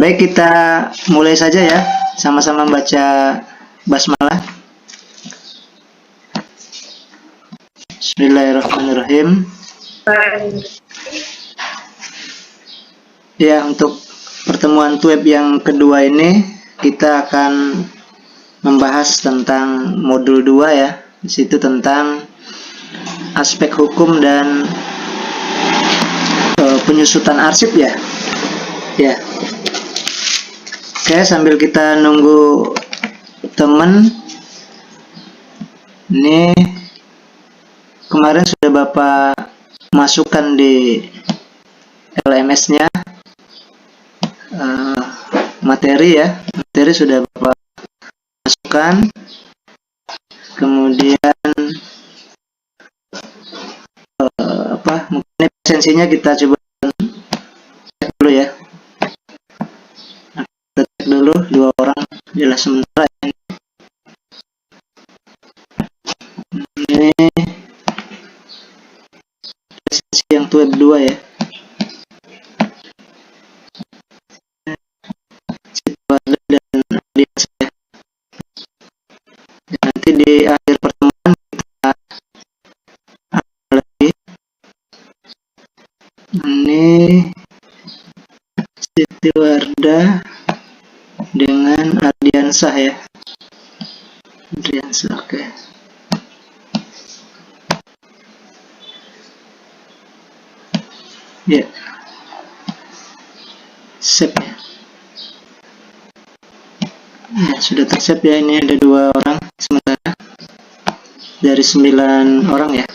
Baik, kita mulai saja ya, sama-sama baca basmalah. Bismillahirrahmanirrahim. Ya, untuk pertemuan web yang kedua ini kita akan membahas tentang modul 2 ya. Di situ tentang aspek hukum dan penyusutan arsip ya. Ya. Oke, sambil kita nunggu teman. Ini kemarin sudah Bapak masukkan di LMS-nya materi ya. Materi sudah Bapak masukkan. Kemudian mungkin presensinya kita coba cek dulu ya. Kita cek dulu 2 orang jelas sementara ini. Ini presensi yang web 2 ya. Situasi dan audiens ya. Nanti di akhir pertemuan kita lagi. Ini Siti Wardah dengan Ardiansah ya. Ardiansah, oke. Ya, save ya. Ya, sudah tersave ya. Ini ada 2 orang sementara dari 9 orang ya.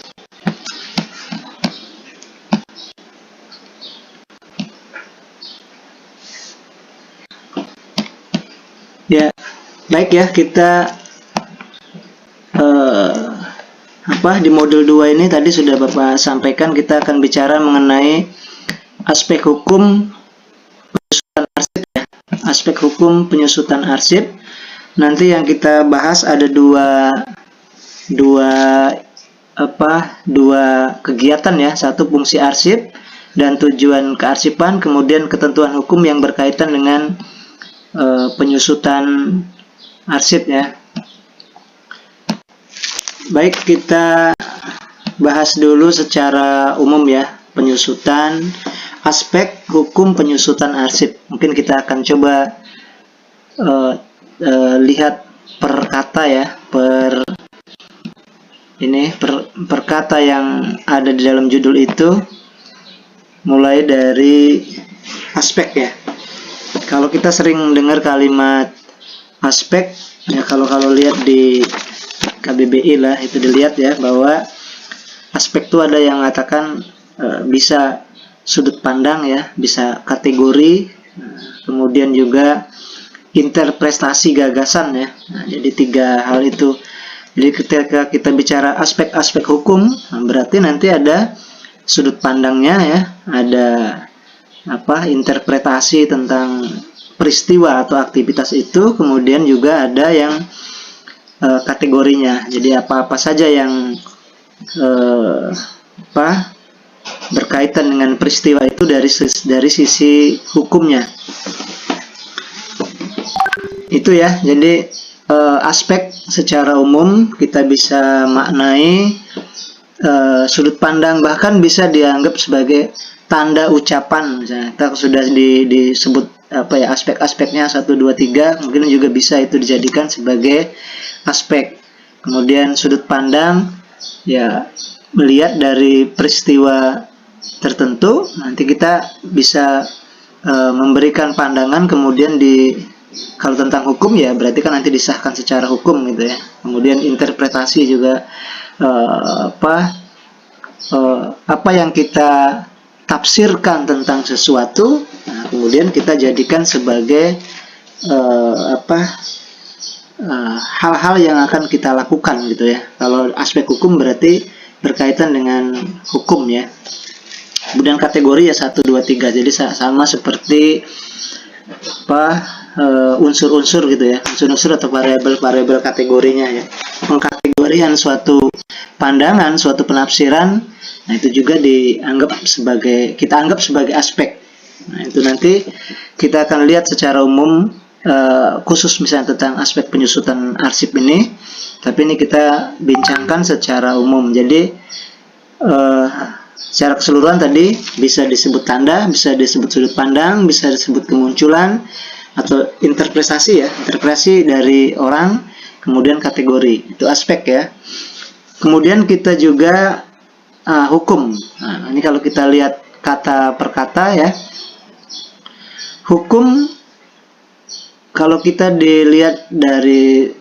Ya, baik ya, kita di modul 2 ini tadi sudah Bapak sampaikan kita akan bicara mengenai aspek hukum penyusutan arsip ya. Aspek hukum penyusutan arsip. Nanti yang kita bahas ada dua kegiatan ya. Satu fungsi arsip dan tujuan kearsipan, kemudian ketentuan hukum yang berkaitan dengan penyusutan arsip ya. Baik, kita bahas dulu secara umum ya, penyusutan, aspek hukum penyusutan arsip. Mungkin kita akan coba lihat per kata ya, per kata yang ada di dalam judul itu, mulai dari aspek ya. Kalau kita sering dengar kalimat aspek ya, kalau lihat di KBBI lah itu dilihat ya, bahwa aspek itu ada yang mengatakan bisa sudut pandang ya, bisa kategori, kemudian juga interpretasi gagasan ya. Nah, jadi 3 hal itu. Jadi ketika kita bicara aspek-aspek hukum, berarti nanti ada sudut pandangnya ya, ada interpretasi tentang peristiwa atau aktivitas itu, kemudian juga ada yang kategorinya. Jadi apa-apa saja yang berkaitan dengan peristiwa itu dari sisi hukumnya. Itu ya. Jadi aspek secara umum kita bisa maknai sudut pandang, bahkan bisa dianggap sebagai tanda ucapan. Misalnya kita sudah disebut aspek-aspeknya 1, 2, 3, mungkin juga bisa itu dijadikan sebagai aspek. Kemudian sudut pandang ya, melihat dari peristiwa tertentu, nanti kita bisa memberikan pandangan, kemudian kalau tentang hukum ya berarti kan nanti disahkan secara hukum gitu ya. Kemudian interpretasi juga apa yang kita tafsirkan tentang sesuatu, nah, kemudian kita jadikan sebagai hal-hal yang akan kita lakukan gitu ya. Kalau aspek hukum berarti berkaitan dengan hukum ya. Kemudian kategori ya 1, 2, 3. Jadi sama seperti unsur-unsur gitu ya, unsur-unsur atau variabel kategorinya ya. Pengkategorian suatu pandangan, suatu penafsiran, nah itu juga kita anggap sebagai aspek Nah, itu nanti kita akan lihat secara umum khusus misalnya tentang aspek penyusutan arsip ini, tapi ini kita bincangkan secara umum. Jadi secara keseluruhan tadi bisa disebut tanda, bisa disebut sudut pandang, bisa disebut kemunculan atau interpretasi ya, interpretasi dari orang, kemudian kategori, itu aspek ya. Kemudian kita juga hukum. Nah, ini kalau kita lihat kata per kata ya, hukum kalau kita dilihat dari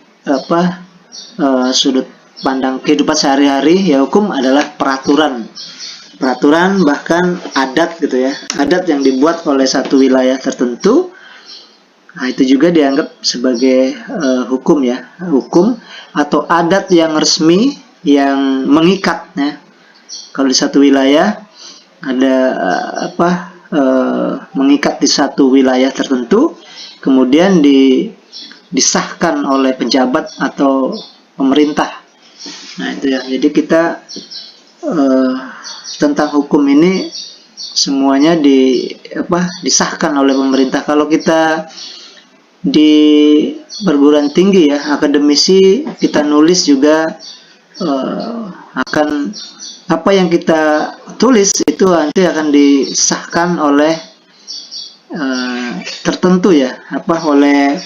sudut pandang kehidupan sehari-hari, ya hukum adalah peraturan, bahkan adat gitu ya, adat yang dibuat oleh satu wilayah tertentu. Nah, itu juga dianggap sebagai hukum ya, hukum atau adat yang resmi yang mengikat ya. Kalau di satu wilayah ada mengikat di satu wilayah tertentu, kemudian disahkan oleh pejabat atau pemerintah. Nah, itu ya. Jadi kita tentang hukum ini semuanya disahkan oleh pemerintah. Kalau kita di perguruan tinggi ya, akademisi, kita nulis juga akan apa yang kita tulis itu nanti akan disahkan oleh tertentu ya, oleh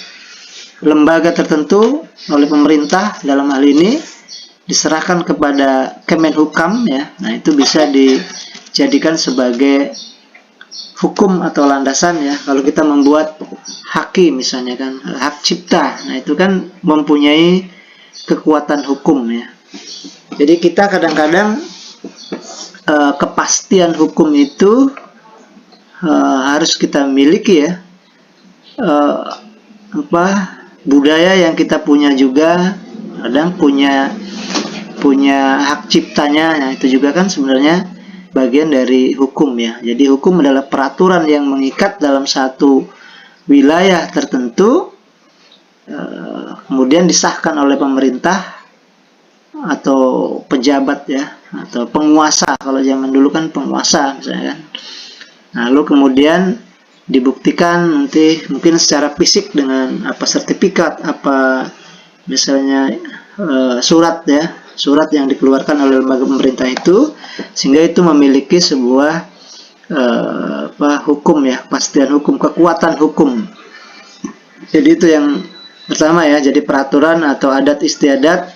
lembaga tertentu, oleh pemerintah dalam hal ini, diserahkan kepada Kemenhukam ya. Nah, itu bisa dijadikan sebagai hukum atau landasan ya. Kalau kita membuat haki misalnya kan, hak cipta, nah itu kan mempunyai kekuatan hukum ya. Jadi kita kadang-kadang kepastian hukum itu harus kita miliki ya. Budaya yang kita punya juga kadang punya hak ciptanya. Nah, itu juga kan sebenarnya bagian dari hukum ya. Jadi hukum adalah peraturan yang mengikat dalam satu wilayah tertentu, kemudian disahkan oleh pemerintah atau pejabat ya, atau penguasa. Kalau zaman dulu kan penguasa misalnya kan. Lalu kemudian dibuktikan nanti mungkin secara fisik dengan sertifikat, misalnya surat ya, surat yang dikeluarkan oleh lembaga pemerintah itu, sehingga itu memiliki sebuah hukum ya, kepastian hukum, kekuatan hukum. Jadi itu yang pertama ya, jadi peraturan atau adat istiadat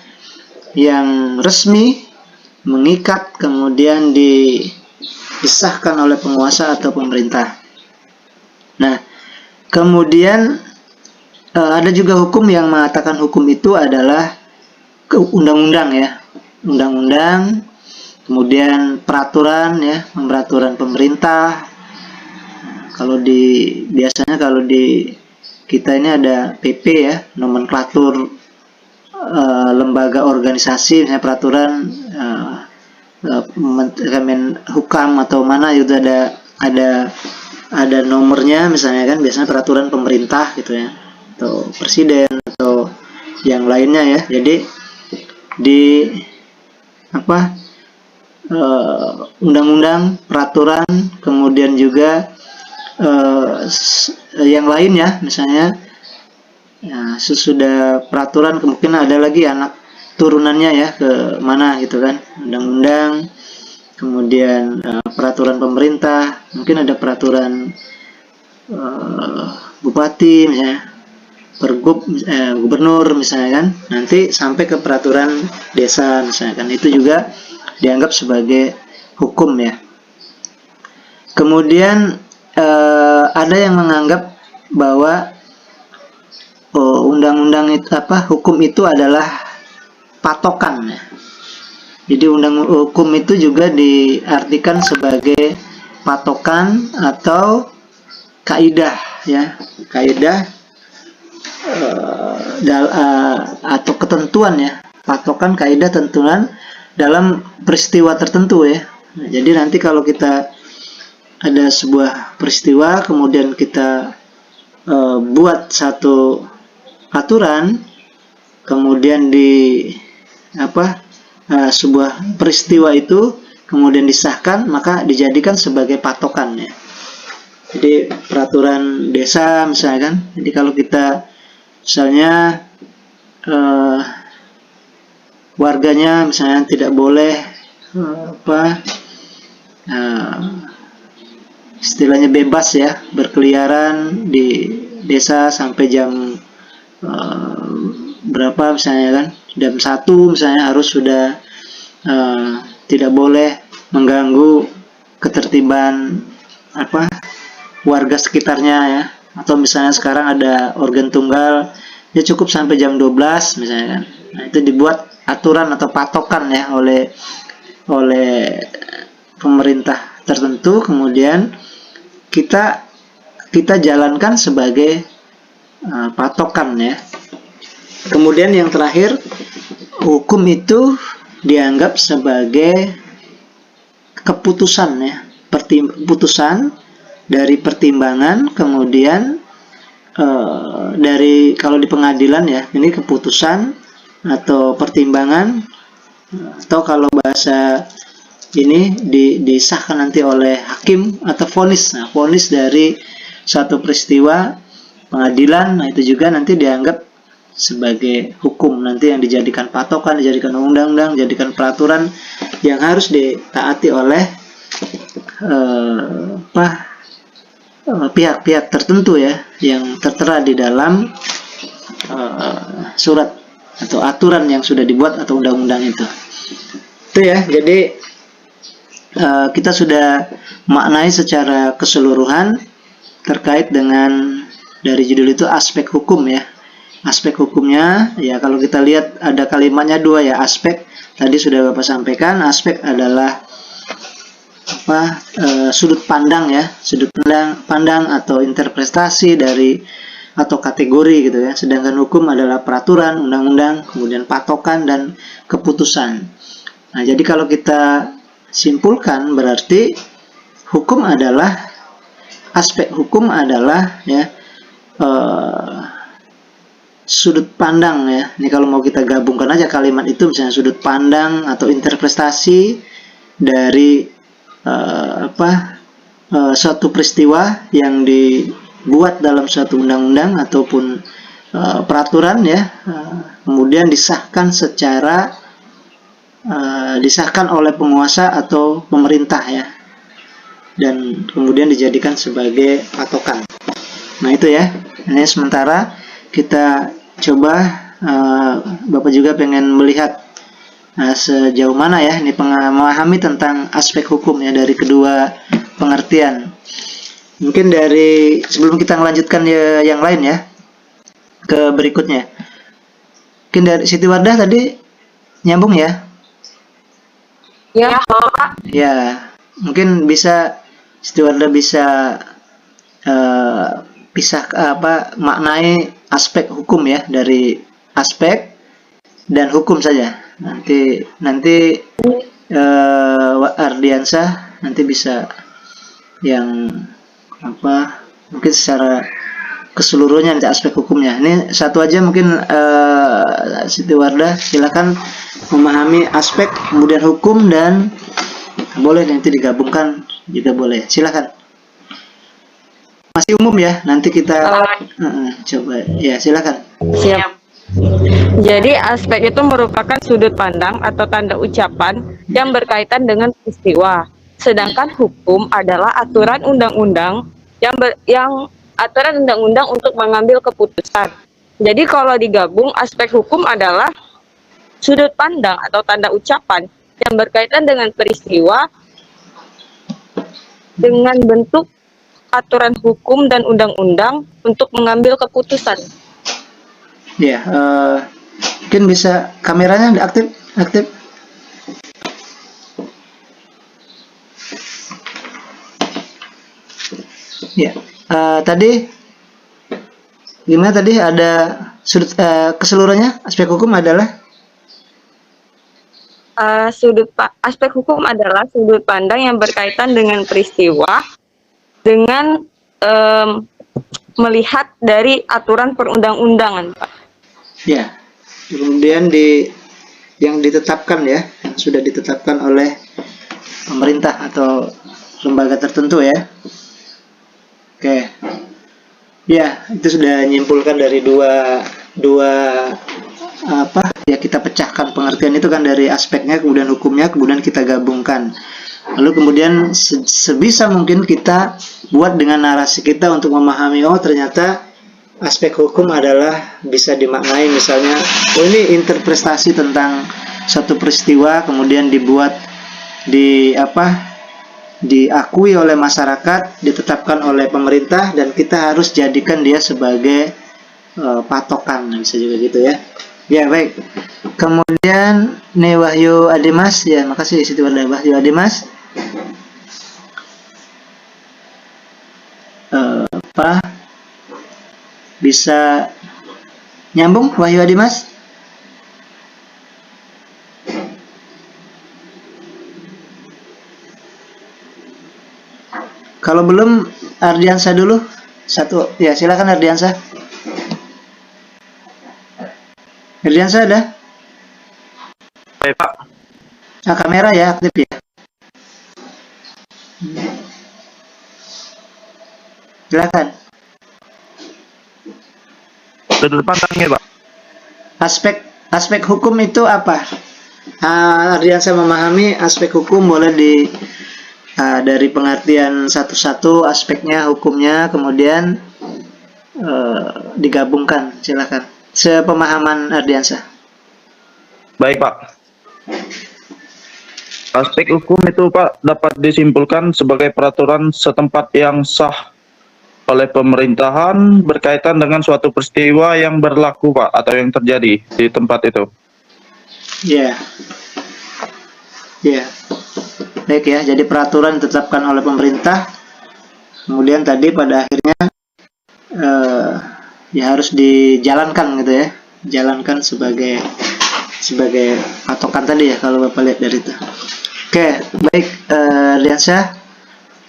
yang resmi, mengikat, kemudian disahkan oleh penguasa atau pemerintah. Nah, kemudian ada juga hukum yang mengatakan hukum itu adalah undang-undang ya, undang-undang, kemudian peraturan ya, peraturan pemerintah. Biasanya kalau di kita ini ada PP ya, nomenklatur lembaga organisasi, misalnya peraturan Kemenhukam atau mana itu ada nomornya misalnya kan, biasanya peraturan pemerintah gitu ya, atau presiden atau yang lainnya ya. Jadi di undang-undang, peraturan, kemudian juga yang lainnya misalnya ya, sesudah peraturan kemungkinan ada lagi anak turunannya ya ke mana gitu kan, undang-undang, kemudian peraturan pemerintah, mungkin ada peraturan bupati misalnya, pergub, gubernur misalnya kan, nanti sampai ke peraturan desa misalnya kan, itu juga dianggap sebagai hukum ya. Kemudian ada yang menganggap bahwa undang-undang itu hukum itu adalah patokan ya. Jadi hukum itu juga diartikan sebagai patokan atau kaidah ya, kaidah atau ketentuan ya, patokan, kaidah, tentuan dalam peristiwa tertentu ya. Nah, jadi nanti kalau kita ada sebuah peristiwa, kemudian kita buat satu aturan, kemudian sebuah peristiwa itu kemudian disahkan, maka dijadikan sebagai patokan ya. Jadi peraturan desa misalnya kan. Jadi kalau kita misalnya eh, warganya misalnya tidak boleh eh, istilahnya bebas ya berkeliaran di desa sampai jam berapa misalnya kan, jam 1 misalnya harus sudah tidak boleh mengganggu ketertiban warga sekitarnya ya. Atau misalnya sekarang ada organ tunggal, ya cukup sampai jam 12 misalnya kan. Nah, itu dibuat aturan atau patokan ya oleh pemerintah tertentu, kemudian kita jalankan sebagai patokan ya. Kemudian yang terakhir, hukum itu dianggap sebagai keputusan ya, keputusan dari pertimbangan, kemudian dari kalau di pengadilan ya, ini keputusan atau pertimbangan, atau kalau bahasa ini disahkan nanti oleh hakim atau vonis. Nah, vonis dari suatu peristiwa pengadilan, nah itu juga nanti dianggap sebagai hukum nanti yang dijadikan patokan, dijadikan undang-undang, dijadikan peraturan yang harus ditaati oleh pihak-pihak tertentu ya, yang tertera di dalam surat atau aturan yang sudah dibuat atau undang-undang itu ya. Jadi kita sudah maknai secara keseluruhan terkait dengan dari judul itu aspek hukum ya. Aspek hukumnya ya, kalau kita lihat ada kalimatnya dua ya, aspek tadi sudah Bapak sampaikan. Aspek adalah sudut pandang ya, sudut pandang atau interpretasi dari atau kategori gitu ya. Sedangkan hukum adalah peraturan, undang-undang, kemudian patokan dan keputusan. Nah, jadi kalau kita simpulkan berarti hukum adalah, aspek hukum adalah ya sudut pandang ya. Ini kalau mau kita gabungkan aja kalimat itu, misalnya sudut pandang atau interpretasi dari suatu peristiwa yang dibuat dalam suatu undang-undang ataupun peraturan ya, kemudian disahkan disahkan oleh penguasa atau pemerintah ya, dan kemudian dijadikan sebagai patokan. Nah itu ya, ini sementara kita coba Bapak juga pengen melihat sejauh mana ya ini memahami tentang aspek hukum ya dari kedua pengertian. Mungkin dari sebelum kita melanjutkan ya, yang lain ya ke berikutnya, mungkin dari Siti Wardah tadi nyambung ya? Ya, Pak. Ya, mungkin bisa Siti Wardah bisa pisah maknai aspek hukum ya, dari aspek dan hukum saja. Nanti Ardiansah nanti bisa yang mungkin secara keseluruhannya nanti aspek hukumnya. Ini satu aja mungkin Siti Wardah silakan memahami aspek kemudian hukum, dan boleh nanti digabungkan juga boleh. Silakan. Masih umum ya, nanti kita coba ya, silakan. Siap. Jadi aspek itu merupakan sudut pandang atau tanda ucapan yang berkaitan dengan peristiwa. Sedangkan hukum adalah aturan undang-undang yang aturan undang-undang untuk mengambil keputusan. Jadi kalau digabung, aspek hukum adalah sudut pandang atau tanda ucapan yang berkaitan dengan peristiwa dengan bentuk aturan hukum dan undang-undang untuk mengambil keputusan. Ya, mungkin bisa kameranya aktif. Ya, tadi gimana tadi ada sudut keseluruhannya aspek hukum adalah aspek hukum adalah sudut pandang yang berkaitan dengan peristiwa dengan melihat dari aturan perundang-undangan, Pak. Ya, kemudian yang ditetapkan ya, yang sudah ditetapkan oleh pemerintah atau lembaga tertentu ya. Oke. Ya, itu sudah menyimpulkan dari dua apa ya, kita pecahkan pengertian itu kan dari aspeknya, kemudian hukumnya, kemudian kita gabungkan. Lalu kemudian sebisa mungkin kita buat dengan narasi kita untuk memahami, oh ternyata aspek hukum adalah bisa dimaknai misalnya, oh ini interpretasi tentang satu peristiwa kemudian dibuat diakui oleh masyarakat, ditetapkan oleh pemerintah, dan kita harus jadikan dia sebagai patokan, bisa juga gitu ya. Ya baik. Kemudian nih Wahyu Adimas, ya makasih di situ ada Wahyu Adimas. Apa bisa nyambung Wahyu Adimas? Kalau belum, Ardiansa dulu. Satu, ya silakan Ardiansa. Ardiansa ada? Baik, Pak. Nah, kamera ya aktif ya. Silakan. Sudut pandangnya, Pak. Aspek hukum itu apa? Ardiansa memahami aspek hukum boleh dari pengertian satu-satu aspeknya, hukumnya, kemudian digabungkan. Silakan. Sepemahaman Ardiansa. Baik, Pak. Aspek hukum itu, Pak, dapat disimpulkan sebagai peraturan setempat yang sah oleh pemerintahan berkaitan dengan suatu peristiwa yang berlaku, Pak, atau yang terjadi di tempat itu. Ya. Ya. Baik ya, jadi peraturan ditetapkan oleh pemerintah, kemudian tadi pada akhirnya ya harus dijalankan gitu ya, jalankan sebagai patokan tadi ya kalau Bapak lihat dari itu. Oke, baik, Liansyah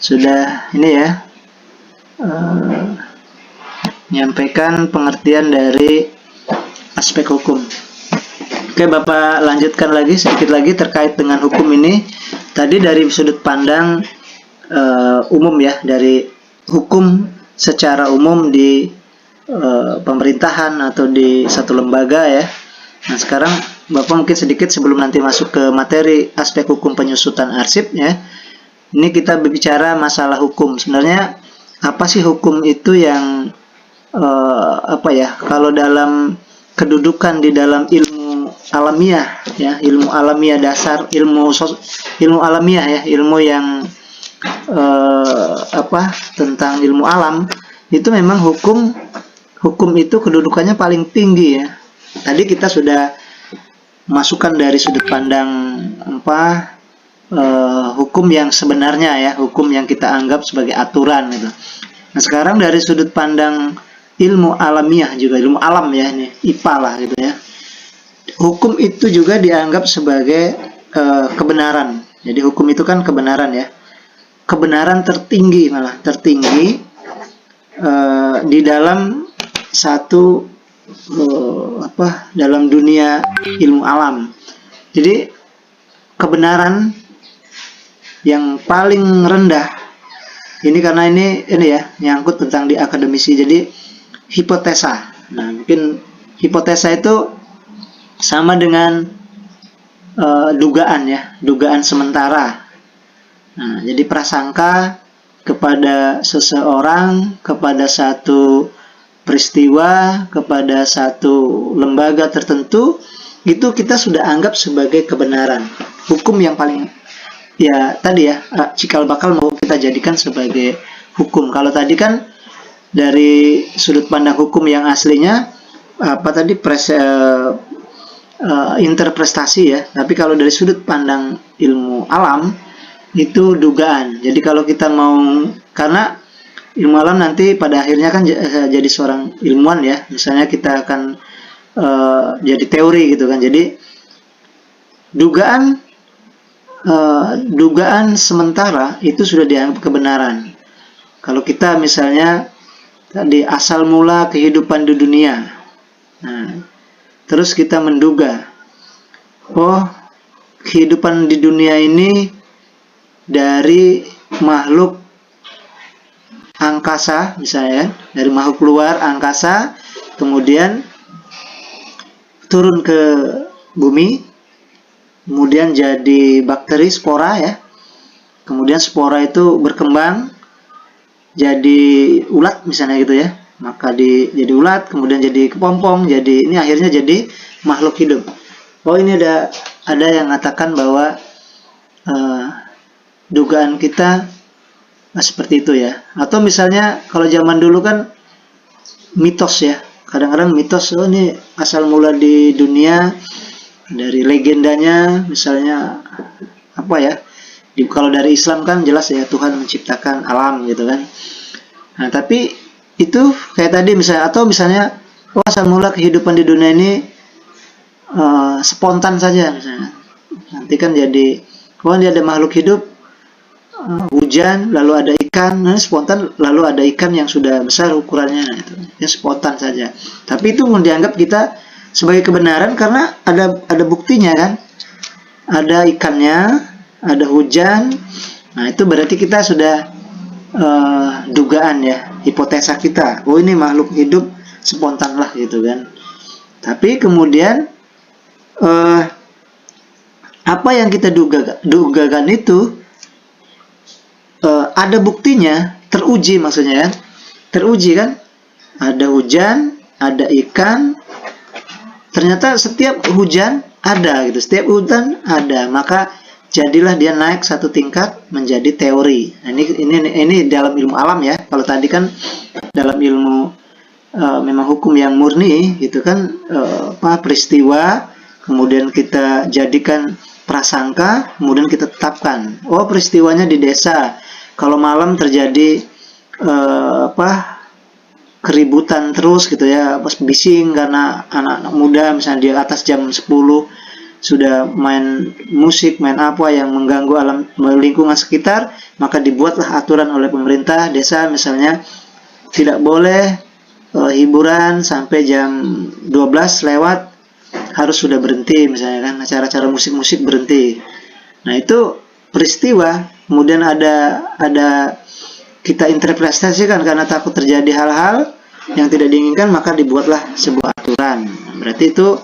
sudah ini ya menyampaikan pengertian dari aspek hukum. Oke, Bapak lanjutkan lagi sedikit lagi terkait dengan hukum ini. Tadi dari sudut pandang umum ya, dari hukum secara umum di pemerintahan atau di satu lembaga ya. Nah, sekarang Bapak mungkin sedikit sebelum nanti masuk ke materi aspek hukum penyusutan arsip ya. Ini kita berbicara masalah hukum. Sebenarnya apa sih hukum itu yang apa ya? Kalau dalam kedudukan di dalam ilmu alamiah ya, ilmu alamiah dasar, ilmu alamiah ya, ilmu yang tentang ilmu alam, itu memang hukum itu kedudukannya paling tinggi ya. Tadi kita sudah masukkan dari sudut pandang hukum yang sebenarnya ya, hukum yang kita anggap sebagai aturan gitu. Nah, sekarang dari sudut pandang ilmu alamiah juga, ilmu alam ya, ini IPA lah gitu ya. Hukum itu juga dianggap sebagai kebenaran. Jadi hukum itu kan kebenaran ya. Kebenaran tertinggi, malah tertinggi di dalam satu dalam dunia ilmu alam. Jadi kebenaran yang paling rendah ini, karena ini ya nyangkut tentang di akademisi, jadi hipotesa. Nah, mungkin hipotesa itu sama dengan dugaan ya, dugaan sementara. Nah, jadi prasangka kepada seseorang, kepada satu peristiwa, kepada satu lembaga tertentu, itu kita sudah anggap sebagai kebenaran. Hukum yang paling ya tadi ya, cikal bakal mau kita jadikan sebagai hukum. Kalau tadi kan dari sudut pandang hukum yang aslinya interpretasi ya, tapi kalau dari sudut pandang ilmu alam itu dugaan. Jadi kalau kita mau, karena ilmu alam nanti pada akhirnya kan jadi seorang ilmuwan ya, misalnya kita akan jadi teori gitu kan, jadi dugaan sementara itu sudah dianggap kebenaran. Kalau kita misalnya tadi asal mula kehidupan di dunia, nah, terus kita menduga, oh kehidupan di dunia ini dari makhluk angkasa misalnya, dari makhluk luar angkasa, kemudian turun ke bumi, kemudian jadi bakteri spora ya, kemudian spora itu berkembang jadi ulat misalnya gitu ya, maka jadi ulat, kemudian jadi kepompong, jadi ini akhirnya jadi makhluk hidup. Oh, ini ada yang mengatakan bahwa dugaan kita seperti itu ya. Atau misalnya kalau zaman dulu kan mitos ya, kadang-kadang mitos, oh ini asal mula di dunia dari legendanya misalnya apa ya, kalau dari Islam kan jelas ya Tuhan menciptakan alam gitu kan. Nah tapi itu kayak tadi misalnya, atau misalnya oh asal mula kehidupan di dunia ini spontan saja misalnya, nanti kan jadi oh ini ada makhluk hidup, hujan lalu ada ikan, nah spontan lalu ada ikan yang sudah besar ukurannya, nah, itu ya spontan saja. Tapi itu mau dianggap kita sebagai kebenaran karena ada buktinya kan, ada ikannya, ada hujan. Nah itu berarti kita sudah dugaan ya, hipotesa kita, oh ini makhluk hidup spontan lah gitu kan. Tapi kemudian apa yang kita dugakan itu ada buktinya, teruji maksudnya kan, teruji kan, ada hujan, ada ikan, ternyata setiap hujan ada gitu, setiap hujan ada, maka jadilah dia naik satu tingkat menjadi teori. Nah, ini dalam ilmu alam ya. Kalau tadi kan dalam ilmu memang hukum yang murni gitu kan, peristiwa kemudian kita jadikan prasangka, kemudian kita tetapkan, oh peristiwanya di desa, kalau malam terjadi keributan terus gitu ya, pas bising karena anak-anak muda misalnya di atas jam 10 sudah main musik, main apa yang mengganggu alam lingkungan sekitar, maka dibuatlah aturan oleh pemerintah desa misalnya tidak boleh hiburan sampai jam 12 lewat, harus sudah berhenti misalnya kan, acara-acara musik-musik berhenti. Nah itu peristiwa, kemudian ada kita interpretasikan karena takut terjadi hal-hal yang tidak diinginkan, maka dibuatlah sebuah aturan. Berarti itu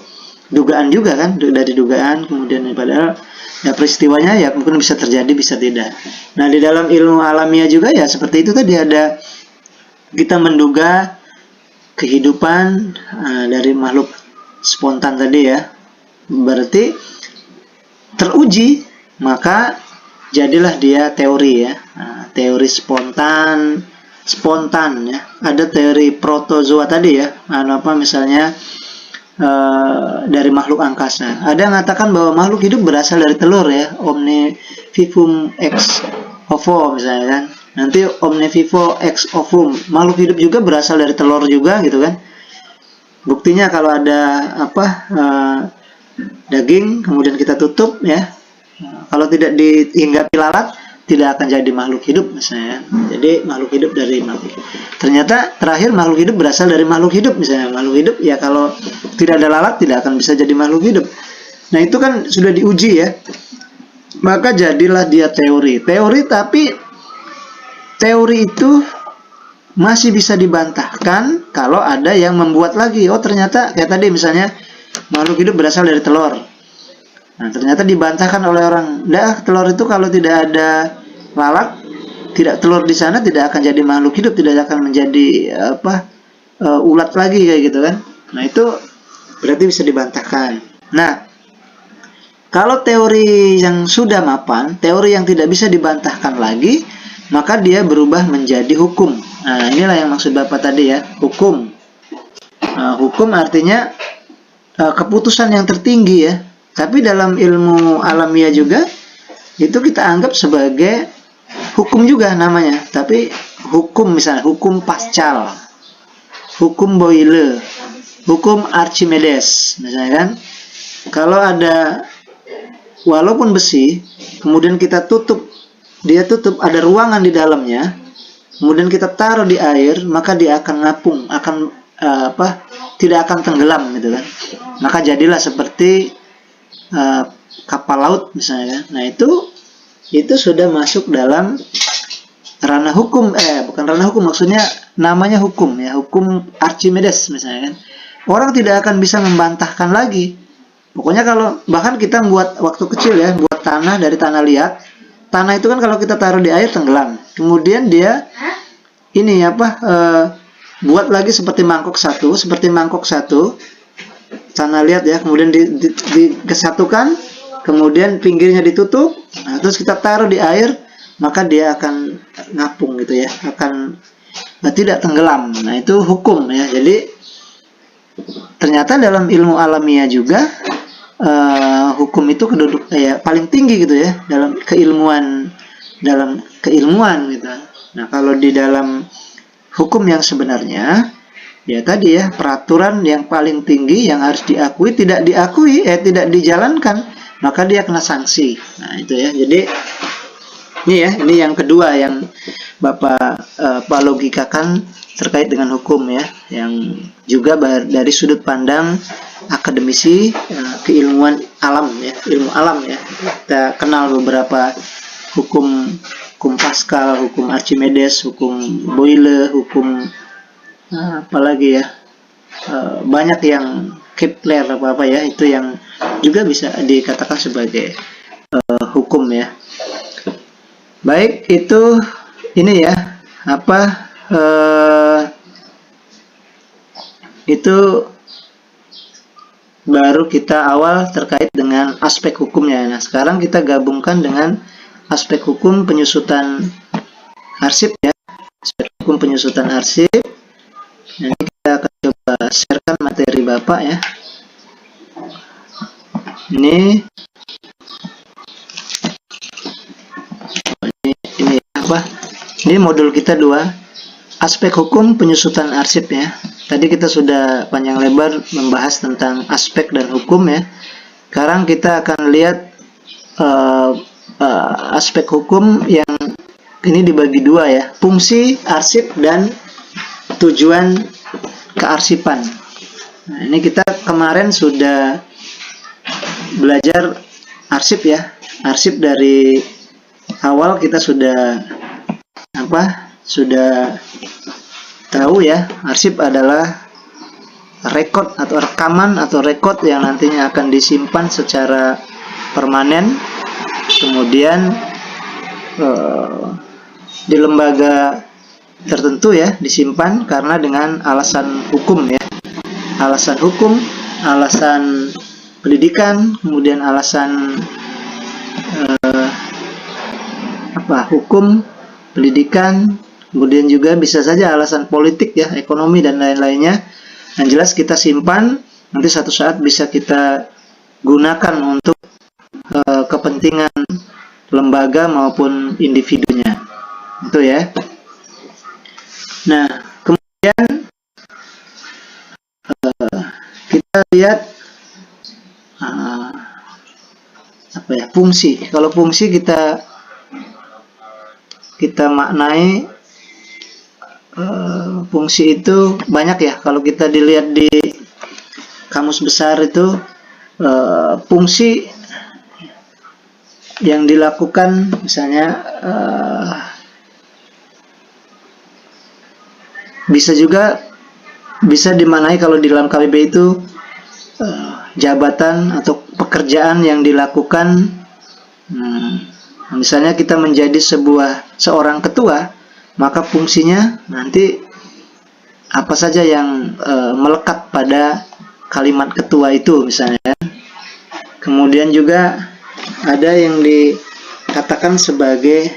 dugaan juga kan, dari dugaan kemudian padahal ya peristiwanya ya mungkin bisa terjadi bisa tidak. Nah di dalam ilmu alamiah juga ya seperti itu tadi, ada kita menduga kehidupan dari makhluk spontan tadi ya, berarti teruji, maka jadilah dia teori ya. Nah, teori spontan ya, ada teori protozoa tadi ya, misalnya dari makhluk angkasa. Ada yang mengatakan bahwa makhluk hidup berasal dari telur ya, omne vivum ex ovo misalnya kan. Nanti omne vivo ex ovum, makhluk hidup juga berasal dari telur juga gitu kan. Buktinya kalau ada daging kemudian kita tutup ya, kalau tidak dihinggapi lalat tidak akan jadi makhluk hidup misalnya. Jadi makhluk hidup dari makhluk. Ternyata terakhir makhluk hidup berasal dari makhluk hidup misalnya. Makhluk hidup ya kalau tidak ada lalat tidak akan bisa jadi makhluk hidup. Nah itu kan sudah diuji ya. Maka jadilah dia teori. Tapi teori itu masih bisa dibantahkan kalau ada yang membuat lagi. Oh ternyata kayak tadi misalnya makhluk hidup berasal dari telur. Nah ternyata dibantahkan oleh orang, telur itu kalau tidak ada lalat, tidak telur di sana tidak akan jadi makhluk hidup, tidak akan menjadi ulat lagi kayak gitu kan. Nah itu berarti bisa dibantahkan. Nah kalau teori yang sudah mapan, teori yang tidak bisa dibantahkan lagi, maka dia berubah menjadi hukum. Nah inilah yang maksud Bapak tadi ya, hukum. Hukum artinya keputusan yang tertinggi ya. Tapi dalam ilmu alamiah juga itu kita anggap sebagai hukum juga namanya. Tapi hukum misalnya hukum Pascal, hukum Boyle, hukum Archimedes misalnya kan. Kalau ada walaupun besi, kemudian kita tutup, ada ruangan di dalamnya, kemudian kita taruh di air, maka dia akan ngapung, tidak akan tenggelam gitu kan. Maka jadilah seperti kapal laut misalnya kan. Nah itu sudah masuk dalam ranah hukum, bukan ranah hukum, maksudnya namanya hukum ya, hukum Archimedes misalnya kan. Orang tidak akan bisa membantahkan lagi. Pokoknya kalau bahkan kita buat waktu kecil ya, buat tanah dari tanah liat. Tanah itu kan kalau kita taruh di air tenggelam. Kemudian dia ini buat lagi seperti mangkok satu, tanah liat ya, kemudian dikesatukan, kemudian pinggirnya ditutup, nah, terus kita taruh di air, maka dia akan ngapung gitu ya, akan tidak tenggelam. Nah itu hukum ya. Jadi ternyata dalam ilmu alamiah juga hukum itu paling tinggi gitu ya dalam keilmuan gitu. Nah kalau di dalam hukum yang sebenarnya ya tadi ya, peraturan yang paling tinggi yang harus diakui, tidak dijalankan, maka dia kena sanksi. Nah itu ya. Jadi ini yang kedua yang Bapak logikakan terkait dengan hukum ya, yang juga dari sudut pandang akademisi keilmuan alam ya, ilmu alam ya. Kita kenal beberapa hukum Pascal, hukum Archimedes, hukum Boyle, hukum apalagi ya, banyak yang Kepler apa ya, itu yang juga bisa dikatakan sebagai hukum ya. Baik, itu ini ya itu baru kita awal terkait dengan aspek hukumnya. Nah sekarang kita gabungkan dengan aspek hukum penyusutan arsip ya, aspek hukum penyusutan arsip. Nanti kita akan coba sharekan materi Bapak ya. Ini Ini modul kita 2, aspek hukum penyusutan arsip ya. Tadi kita sudah panjang lebar membahas tentang aspek dan hukum ya. Sekarang kita akan lihat aspek hukum yang ini dibagi 2 ya, fungsi arsip dan tujuan kearsipan. Nah, ini kita kemarin sudah belajar arsip ya. Arsip dari awal kita sudah tahu ya, arsip adalah rekod atau rekaman atau rekod yang nantinya akan disimpan secara permanen, kemudian di lembaga tertentu ya disimpan karena dengan alasan hukum ya, alasan hukum, alasan pendidikan, kemudian alasan hukum, pendidikan, kemudian juga bisa saja alasan politik ya, ekonomi dan lain-lainnya. Yang jelas kita simpan, nanti satu saat bisa kita gunakan untuk kepentingan lembaga maupun individunya. Itu ya. Nah, kemudian kita lihat fungsi. Kalau fungsi kita maknai, fungsi itu banyak ya. Kalau kita dilihat di kamus besar itu fungsi yang dilakukan misalnya bisa dimaknai kalau di dalam KBB itu jabatan atau pekerjaan yang dilakukan. Misalnya kita menjadi seorang ketua, maka fungsinya nanti apa saja yang melekat pada kalimat ketua itu misalnya. Kemudian juga ada yang dikatakan sebagai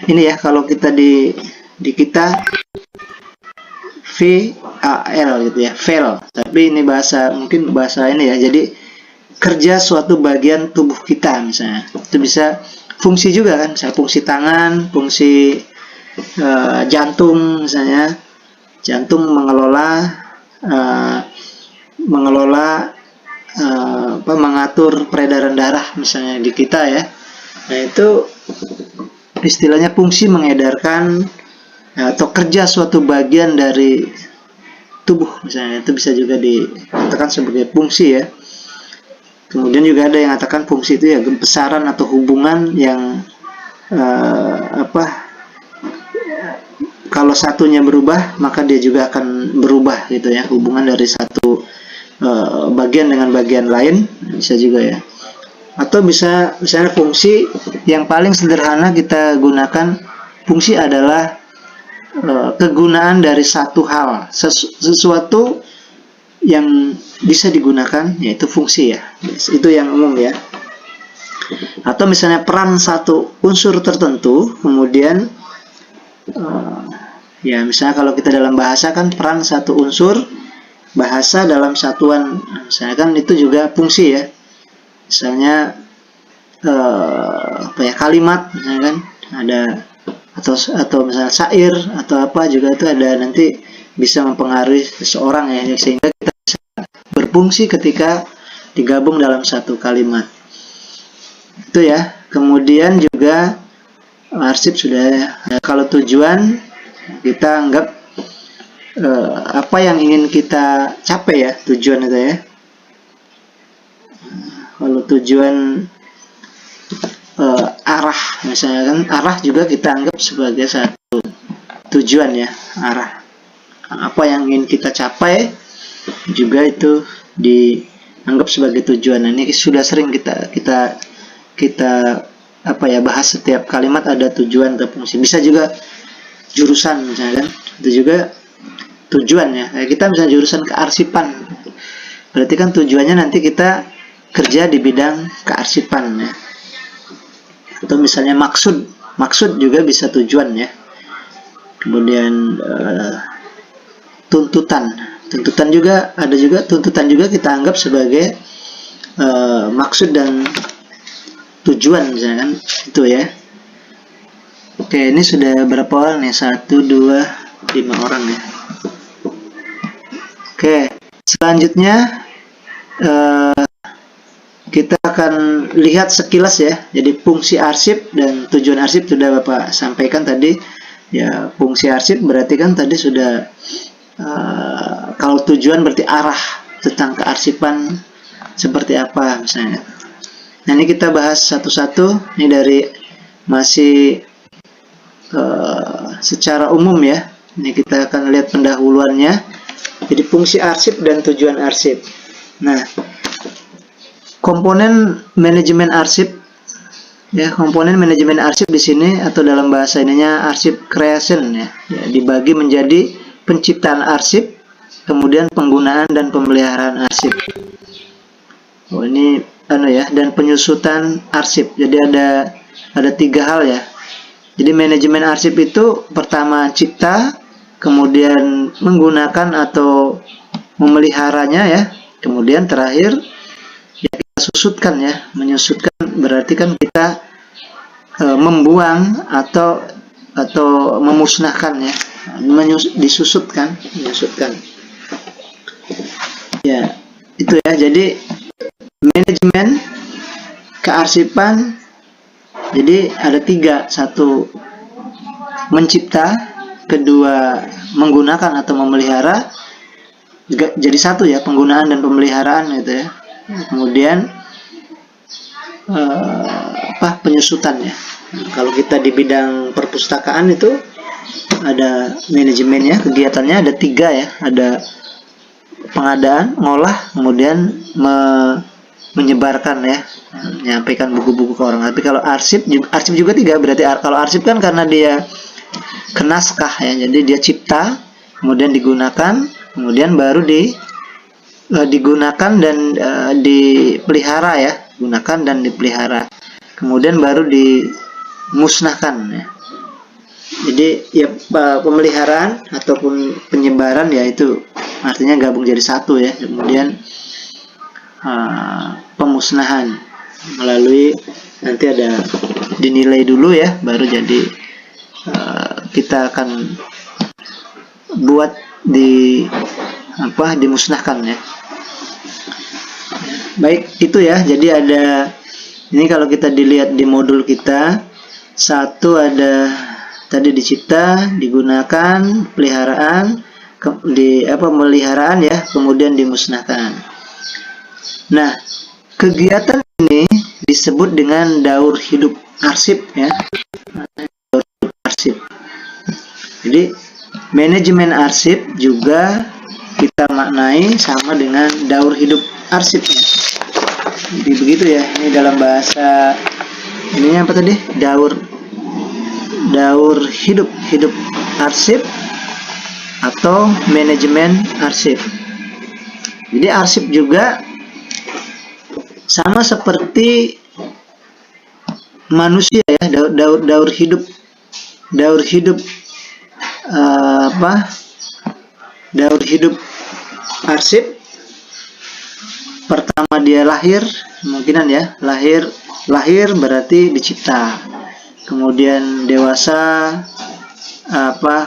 ini ya, kalau kita di kita VAL gitu ya, VAL, tapi ini mungkin bahasa ini ya, jadi kerja suatu bagian tubuh kita misalnya. Itu bisa fungsi juga kan, misalnya fungsi tangan, fungsi jantung misalnya. Jantung mengatur peredaran darah misalnya di kita ya. Nah itu istilahnya fungsi mengedarkan atau kerja suatu bagian dari tubuh misalnya. Itu bisa juga dikatakan sebagai fungsi ya. Kemudian juga ada yang mengatakan fungsi itu ya besaran atau hubungan yang kalau satunya berubah, maka dia juga akan berubah gitu ya. Hubungan dari satu bagian dengan bagian lain bisa juga ya. Atau bisa misalnya fungsi yang paling sederhana kita gunakan, fungsi adalah kegunaan dari satu hal, sesuatu yang bisa digunakan, yaitu fungsi ya. Itu yang umum ya. Atau misalnya peran satu unsur tertentu, kemudian ya misalnya kalau kita dalam bahasa kan peran satu unsur bahasa dalam satuan, misalnya kan itu juga fungsi ya. Misalnya apa ya, kalimat misalnya kan ada, atau misalnya syair atau apa juga itu ada, nanti bisa mempengaruhi seseorang ya, sehingga kita bisa berfungsi ketika digabung dalam satu kalimat. Itu ya. Kemudian juga arsip sudah ya. Kalau tujuan kita anggap apa yang ingin kita capai ya, tujuan itu ya. Kalau tujuan arah misalnya kan, arah juga kita anggap sebagai satu tujuan ya, arah. Apa yang ingin kita capai juga itu dianggap sebagai tujuan. Nah, ini sudah sering kita apa ya, bahas. Setiap kalimat ada tujuan atau fungsi. Bisa juga jurusan misalnya kan, itu juga tujuan ya. Kayak kita misalnya jurusan kearsipan, berarti kan tujuannya nanti kita kerja di bidang kearsipan ya. Atau misalnya maksud juga bisa tujuan ya. Kemudian tuntutan juga ada, juga tuntutan juga kita anggap sebagai maksud dan tujuan misalnya kan, itu ya. Oke, ini sudah berapa orang nih? 1, 2, 5 orang ya. Oke, selanjutnya kita akan lihat sekilas ya. Jadi fungsi arsip dan tujuan arsip sudah Bapak sampaikan tadi ya. Fungsi arsip berarti kan tadi sudah kalau tujuan berarti arah tentang kearsipan seperti apa misalnya. Nah, ini kita bahas satu-satu. Ini dari masih secara umum ya. Ini kita akan lihat pendahuluannya. Jadi fungsi arsip dan tujuan arsip. Nah, komponen manajemen arsip ya, komponen manajemen arsip di sini atau dalam bahasa ininya arsip creation ya, dibagi menjadi penciptaan arsip, kemudian penggunaan dan pemeliharaan arsip. Oh, ini ya, dan penyusutan arsip. Jadi ada 3 hal ya. Jadi manajemen arsip itu pertama cipta, kemudian menggunakan atau memeliharanya ya, kemudian terakhir ya kita susutkan ya. Menyusutkan berarti kan kita membuang atau memusnahkan ya, menyusutkan. Ya, itu ya. Jadi manajemen kearsipan jadi ada 3, 1 mencipta, kedua menggunakan atau memelihara, jadi 1 ya, penggunaan dan pemeliharaan gitu ya. Kemudian penyusutan ya. Kalau kita di bidang perpustakaan itu ada manajemennya, kegiatannya ada 3 ya. Ada pengadaan, ngolah, kemudian menyebarkan ya, menyampaikan buku-buku ke orang. Tapi kalau arsip juga 3, berarti kalau arsip kan karena dia kenaskah ya, jadi dia cipta, kemudian digunakan, kemudian baru digunakan dan dipelihara ya, gunakan dan dipelihara, kemudian baru dimusnahkan ya. Jadi ya pemeliharaan ataupun penyebaran ya, itu artinya gabung jadi 1 ya. Kemudian pemusnahan melalui nanti ada dinilai dulu ya, baru jadi kita akan buat dimusnahkan ya. Baik, itu ya. Jadi ada ini, kalau kita dilihat di modul kita, 1 ada tadi dicipta, digunakan, peliharaan, pemeliharaan ya, kemudian dimusnahkan. Nah, kegiatan ini disebut dengan daur hidup arsip ya. Daur hidup arsip. Jadi manajemen arsip juga kita maknai sama dengan daur hidup arsipnya. Jadi begitu ya, ini dalam bahasa ininya apa tadi? Daur hidup arsip atau manajemen arsip. Jadi arsip juga sama seperti manusia ya, daur hidup daur hidup arsip. Pertama dia lahir, kemungkinan ya, lahir berarti dicipta, kemudian dewasa,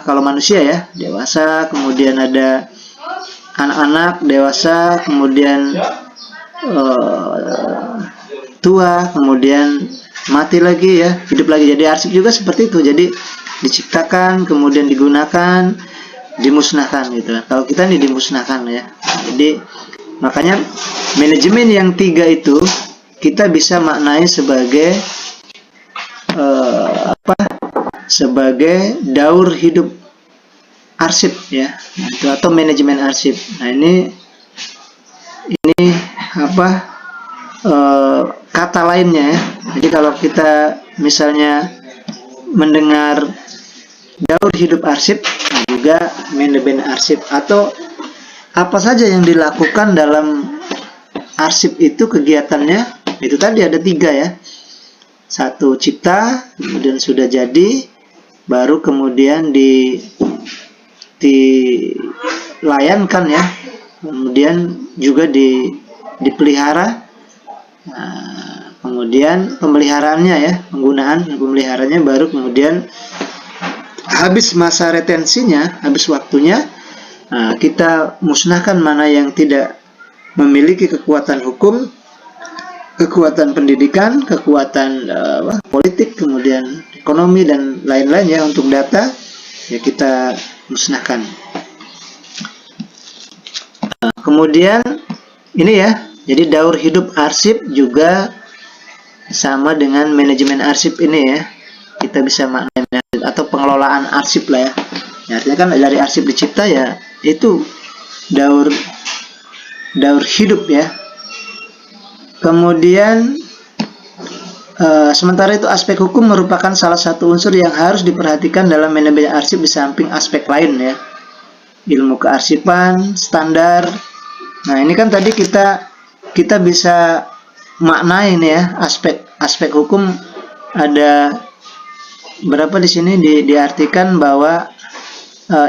kalau manusia ya dewasa, kemudian ada anak-anak dewasa, kemudian tua, kemudian mati lagi ya, hidup lagi. Jadi arsip juga seperti itu, jadi diciptakan, kemudian digunakan, dimusnahkan gitu. Kalau kita nih dimusnahkan ya. Jadi makanya manajemen yang 3 itu kita bisa maknai sebagai sebagai daur hidup arsip ya, itu atau manajemen arsip. Nah ini kata lainnya ya. Jadi kalau kita misalnya mendengar daur hidup arsip, juga manajemen arsip, atau apa saja yang dilakukan dalam arsip itu kegiatannya, itu tadi ada 3 ya. 1 cipta, kemudian sudah jadi, baru kemudian dilayankan ya, kemudian juga dipelihara. Nah, kemudian pemeliharaannya ya, pemeliharaannya, baru kemudian habis masa retensinya, habis waktunya, kita musnahkan mana yang tidak memiliki kekuatan hukum, kekuatan pendidikan, kekuatan politik, kemudian ekonomi dan lain-lain ya, untuk data ya kita musnahkan. Kemudian ini ya, jadi daur hidup arsip juga sama dengan manajemen arsip ini ya. Kita bisa maknai atau pengelolaan arsip lah ya. Ya, artinya kan dari arsip dicipta ya, itu daur hidup ya. Kemudian sementara itu aspek hukum merupakan salah satu unsur yang harus diperhatikan dalam manajemen arsip di samping aspek lain ya. Ilmu kearsipan, standar. Nah, ini kan tadi kita bisa maknai ini ya, aspek hukum ada berapa di sini diartikan bahwa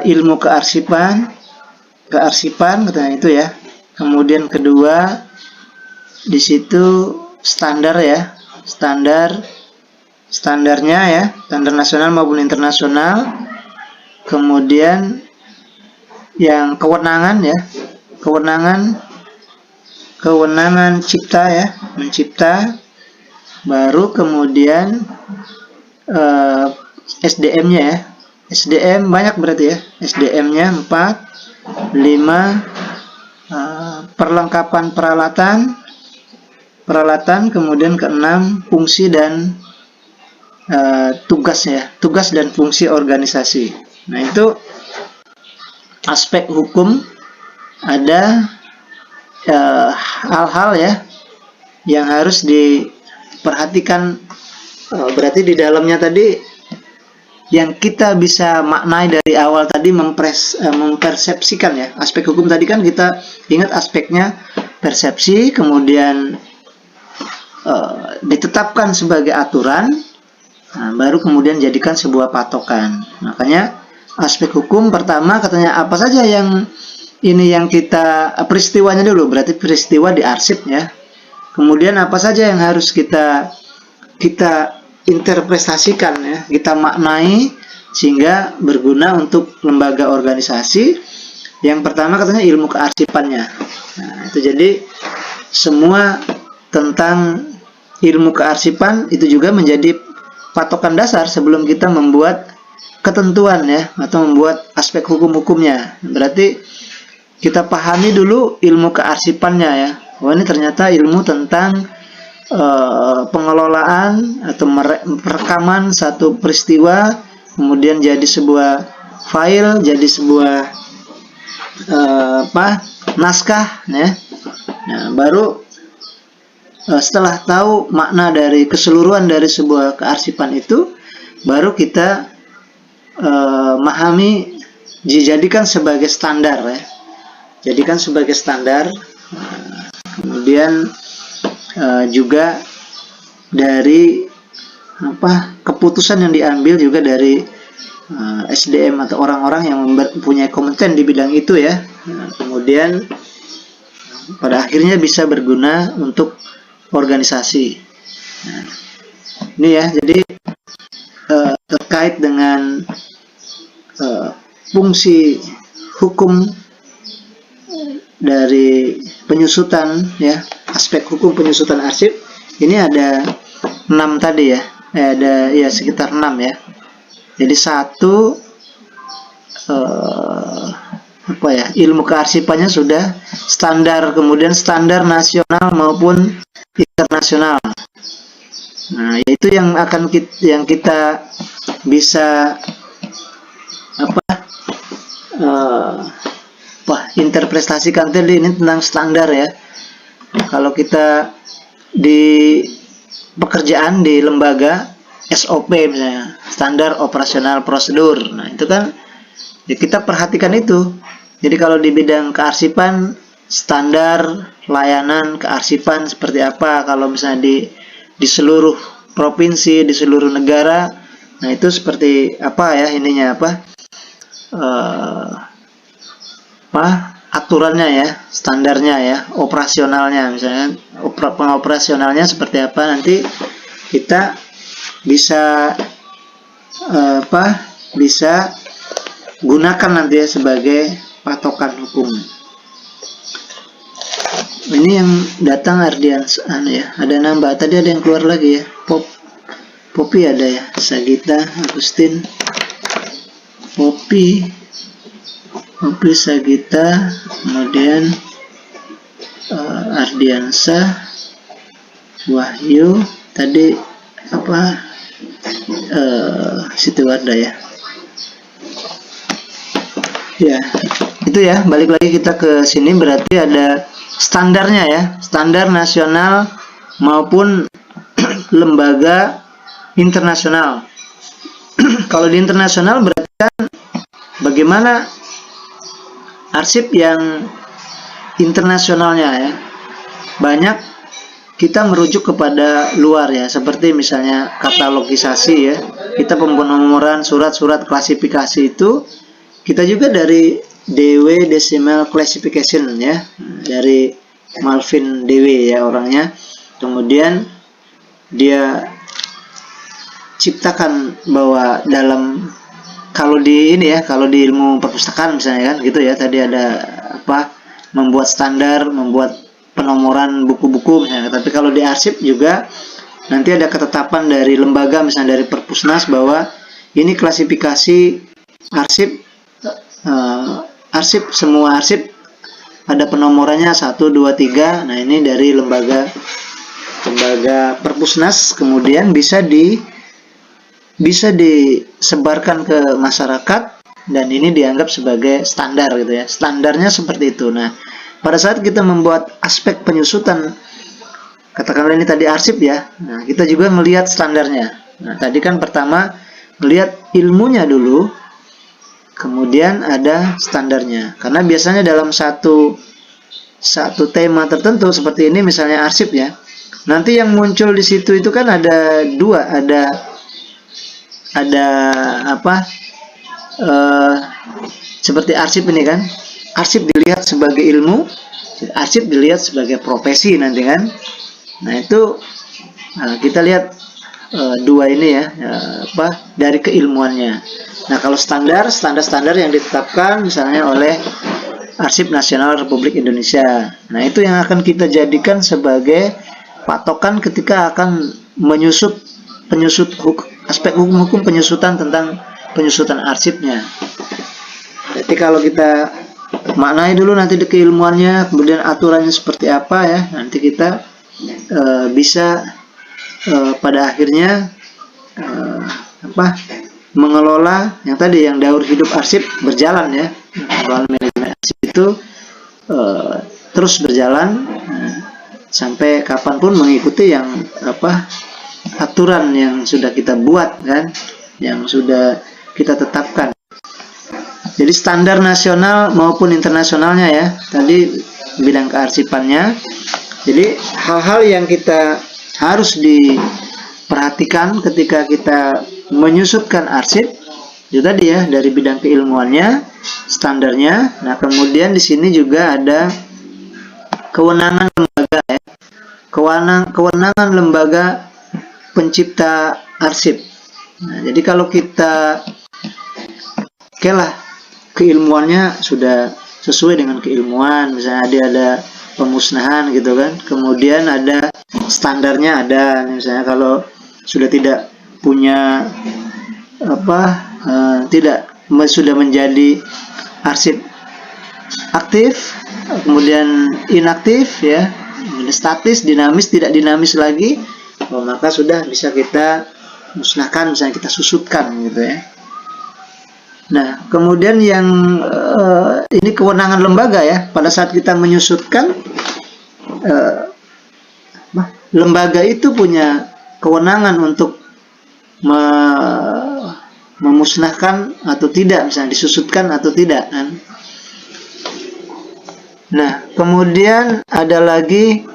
ilmu kearsipan katanya itu ya. Kemudian kedua di situ standar ya, standarnya ya, standar nasional maupun internasional. Kemudian yang kewenangan ya, kewenangan cipta ya, mencipta. Baru kemudian SDM-nya ya, SDM banyak berarti ya, SDM-nya 4, 5 perlengkapan peralatan, kemudian ke-6 fungsi dan tugas dan fungsi organisasi. Nah, itu aspek hukum. Ada hal-hal ya yang harus diperhatikan. Berarti di dalamnya tadi yang kita bisa maknai dari awal tadi, mempersepsikan ya. Aspek hukum tadi kan kita ingat aspeknya persepsi, kemudian ditetapkan sebagai aturan, baru kemudian jadikan sebuah patokan. Makanya aspek hukum pertama katanya apa saja yang kita peristiwanya dulu, berarti peristiwa diarsip ya. Kemudian apa saja yang harus kita interpretasikan ya, kita maknai sehingga berguna untuk lembaga organisasi. Yang pertama katanya ilmu kearsipannya. Nah, itu jadi semua tentang ilmu kearsipan itu juga menjadi patokan dasar sebelum kita membuat ketentuan ya, atau membuat aspek hukum-hukumnya. Berarti kita pahami dulu ilmu kearsipannya ya. Oh, ini ternyata ilmu tentang pengelolaan atau perekaman satu peristiwa, kemudian jadi sebuah file, jadi sebuah naskah ya. Nah, baru setelah tahu makna dari keseluruhan dari sebuah kearsipan itu, baru kita memahami, dijadikan sebagai standar ya. Jadikan sebagai standar. Kemudian juga dari keputusan yang diambil juga dari SDM atau orang-orang yang mempunyai kompeten di bidang itu ya. Kemudian pada akhirnya bisa berguna untuk organisasi. Nah, ini ya, jadi terkait dengan fungsi hukum dari penyusutan ya, aspek hukum penyusutan arsip ini ada 6 tadi ya, ada ya sekitar 6 ya. Jadi satu ilmu kearsipannya sudah standar, kemudian standar nasional maupun internasional. Nah, itu yang akan kita bisa interpretasikan tadi, ini tentang standar ya. Kalau kita di pekerjaan di lembaga, SOP misalnya, standar operasional prosedur. Nah, itu kan ya kita perhatikan itu. Jadi kalau di bidang kearsipan, standar layanan kearsipan seperti apa, kalau misalnya di seluruh provinsi, di seluruh negara, nah itu seperti apa ya ininya, aturannya ya, standarnya ya, operasionalnya misalnya, pengoperasionalnya seperti apa, nanti kita bisa bisa gunakan nanti ya sebagai patokan hukum. Ini yang datang Ardian ya, ada nambah tadi, ada yang keluar lagi ya, Popi ada ya, Sagita, Agustin, Popi Sagita, kemudian Ardiansa, Wahyu, tadi Siti Wardah ya. Ya, itu ya, balik lagi kita ke sini, berarti ada standarnya ya, standar nasional maupun lembaga internasional. Kalau di internasional berarti kan bagaimana arsip yang internasionalnya ya. Banyak kita merujuk kepada luar ya, seperti misalnya katalogisasi ya. Kita penomoran surat-surat klasifikasi itu kita juga dari DW Decimal Classification ya, dari Malvin DW ya orangnya. Kemudian dia ciptakan bahwa dalam, kalau di ini ya, kalau di ilmu perpustakaan misalnya kan gitu ya, tadi ada membuat standar, membuat penomoran buku-buku misalnya. Tapi kalau di arsip juga nanti ada ketetapan dari lembaga, misalnya dari Perpusnas, bahwa ini klasifikasi arsip, semua arsip ada penomorannya 1, 2, 3. Nah, ini dari lembaga Perpusnas, kemudian bisa disebarkan ke masyarakat, dan ini dianggap sebagai standar gitu ya. Standarnya seperti itu. Nah, pada saat kita membuat aspek penyusutan, katakanlah ini tadi arsip ya, nah kita juga melihat standarnya. Nah, tadi kan pertama melihat ilmunya dulu, kemudian ada standarnya. Karena biasanya dalam satu tema tertentu seperti ini, misalnya arsip ya, nanti yang muncul di situ itu kan ada dua, ada seperti arsip ini kan, arsip dilihat sebagai ilmu, arsip dilihat sebagai profesi nanti kan. Nah, itu kita lihat dua ini ya, dari keilmuannya. Nah, kalau standar yang ditetapkan misalnya oleh Arsip Nasional Republik Indonesia, nah itu yang akan kita jadikan sebagai patokan ketika akan aspek hukum penyusutan, tentang penyusutan arsipnya. Jadi kalau kita maknai dulu nanti di keilmuannya, kemudian aturannya seperti apa ya, nanti kita bisa pada akhirnya mengelola yang tadi, yang daur hidup arsip berjalan ya. Pengelolaan manajemen arsip itu terus berjalan sampai kapanpun mengikuti yang aturan yang sudah kita buat kan, yang sudah kita tetapkan. Jadi standar nasional maupun internasionalnya ya, tadi bidang kearsipannya. Jadi hal-hal yang kita harus diperhatikan ketika kita menyusutkan arsip itu tadi ya, dari bidang keilmuannya, standarnya. Nah, kemudian di sini juga ada kewenangan lembaga ya. Kewenangan lembaga pencipta arsip. Nah, jadi kalau kita keilmuannya sudah sesuai dengan keilmuan, misalnya ada pemusnahan gitu kan, kemudian ada standarnya ada, misalnya kalau sudah tidak punya sudah menjadi arsip aktif, kemudian inaktif ya, statis, dinamis, tidak dinamis lagi, maka sudah bisa kita musnahkan, misalnya kita susutkan gitu ya. Nah, kemudian yang ini kewenangan lembaga ya, pada saat kita menyusutkan, lembaga itu punya kewenangan untuk memusnahkan atau tidak, misalnya disusutkan atau tidak kan. Nah, kemudian ada lagi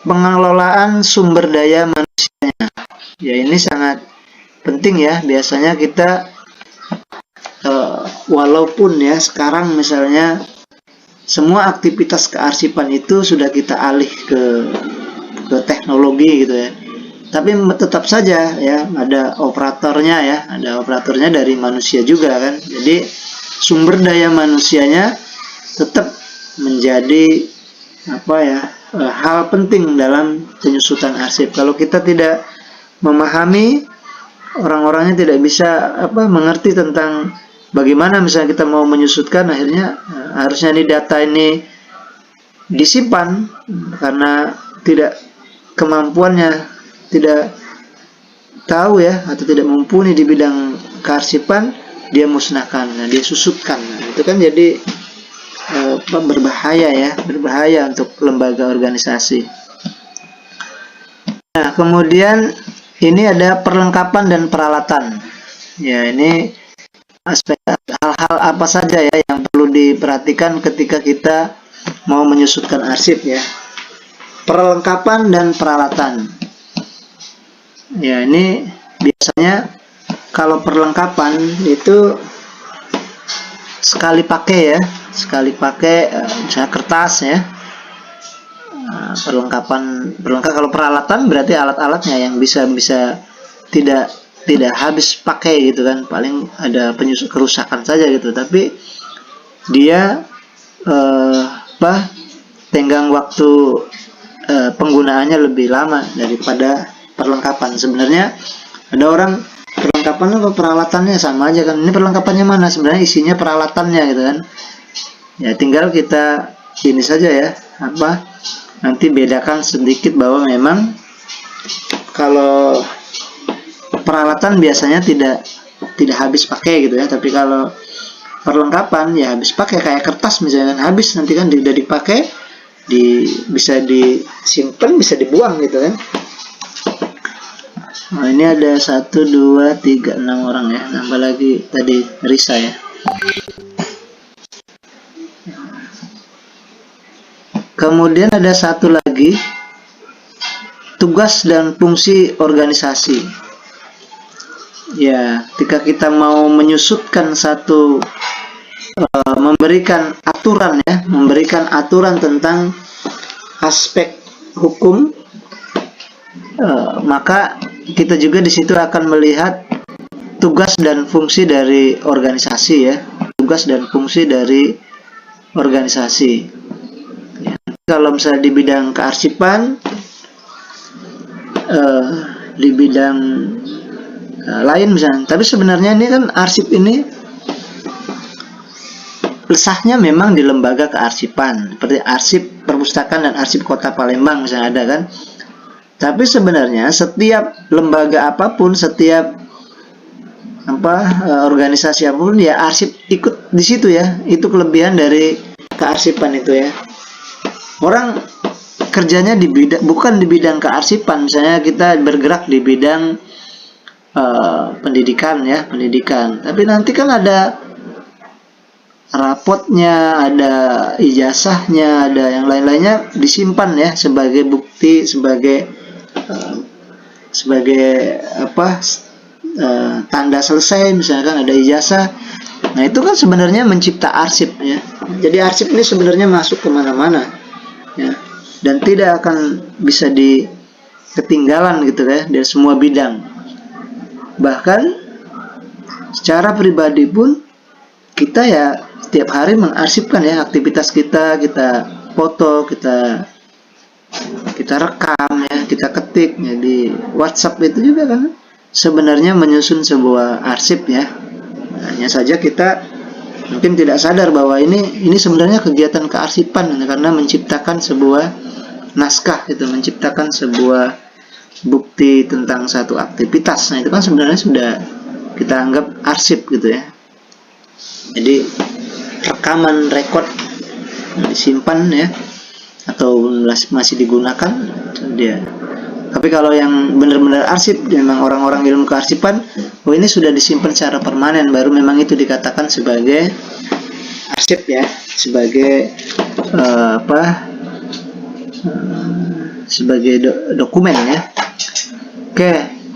pengelolaan sumber daya manusianya. Ya, ini sangat penting ya. Biasanya kita walaupun ya sekarang misalnya semua aktivitas kearsipan itu sudah kita alih ke teknologi gitu ya, tapi tetap saja ya ada operatornya dari manusia juga kan. Jadi sumber daya manusianya tetap menjadi hal penting dalam penyusutan arsip. Kalau kita tidak memahami, orang-orangnya tidak bisa mengerti tentang bagaimana misalnya kita mau menyusutkan, akhirnya harusnya data ini disimpan, karena tidak kemampuannya, tidak tahu ya, atau tidak mumpuni di bidang kearsipan, dia musnahkan, dia susutkan. Itu kan jadi berbahaya untuk lembaga organisasi. Nah, kemudian ini ada perlengkapan dan peralatan. Ya, ini aspek hal-hal apa saja ya yang perlu diperhatikan ketika kita mau menyusutkan arsip ya. Perlengkapan dan peralatan. Ya, ini biasanya kalau perlengkapan itu sekali pakai ya, misalnya kertas ya. Perlengkapan kalau peralatan berarti alat-alatnya yang bisa tidak habis pakai gitu kan, paling ada kerusakan saja gitu, tapi dia tenggang waktu penggunaannya lebih lama daripada perlengkapan. Sebenarnya ada orang perlengkapan atau peralatannya sama aja kan, ini perlengkapannya mana, sebenarnya isinya peralatannya gitu kan ya. Tinggal kita ini saja ya, nanti bedakan sedikit bahwa memang kalau peralatan biasanya tidak habis pakai gitu ya, tapi kalau perlengkapan ya habis pakai, kayak kertas misalnya habis, nanti kan udah dipakai, bisa disimpan, bisa dibuang gitu kan. Nah, ini ada 1, 2, 3, 6 orang ya, nambah lagi tadi Risa ya. Kemudian ada satu lagi, tugas dan fungsi organisasi. Ya, ketika kita mau menyusutkan memberikan aturan tentang aspek hukum, maka kita juga di situ akan melihat tugas dan fungsi dari organisasi ya, Kalau misalnya di bidang kearsipan, di bidang lain misalnya, tapi sebenarnya ini kan arsip ini lesahnya memang di lembaga kearsipan, seperti arsip perpustakaan dan arsip kota Palembang misalnya ada kan. Tapi sebenarnya setiap lembaga apapun, setiap organisasi apapun ya arsip ikut di situ ya. Itu kelebihan dari kearsipan itu ya. Orang kerjanya di bidang, bukan di bidang kearsipan, misalnya kita bergerak di bidang pendidikan ya, pendidikan. Tapi nanti kan ada rapotnya, ada ijazahnya, ada yang lain-lainnya disimpan ya sebagai bukti, sebagai tanda selesai, misalkan ada ijazah. Nah itu kan sebenarnya mencipta arsip ya. Jadi arsip ini sebenarnya masuk kemana-mana ya, dan tidak akan bisa ketinggalan gitu ya dari semua bidang. Bahkan secara pribadi pun kita ya setiap hari mengarsipkan ya aktivitas kita, kita foto, kita rekam ya, kita ketik ya di WhatsApp itu juga kan sebenarnya menyusun sebuah arsip ya. Hanya saja kita mungkin tidak sadar bahwa ini sebenarnya kegiatan kearsipan karena menciptakan sebuah naskah gitu, menciptakan sebuah bukti tentang satu aktivitas. Nah itu kan sebenarnya sudah kita anggap arsip gitu ya. Jadi rekaman, rekod disimpan ya, atau masih digunakan dia. Tapi kalau yang benar-benar arsip, memang orang-orang ilmu kearsipan, ini sudah disimpan secara permanen, baru memang itu dikatakan sebagai arsip ya, sebagai sebagai dokumen ya. Oke,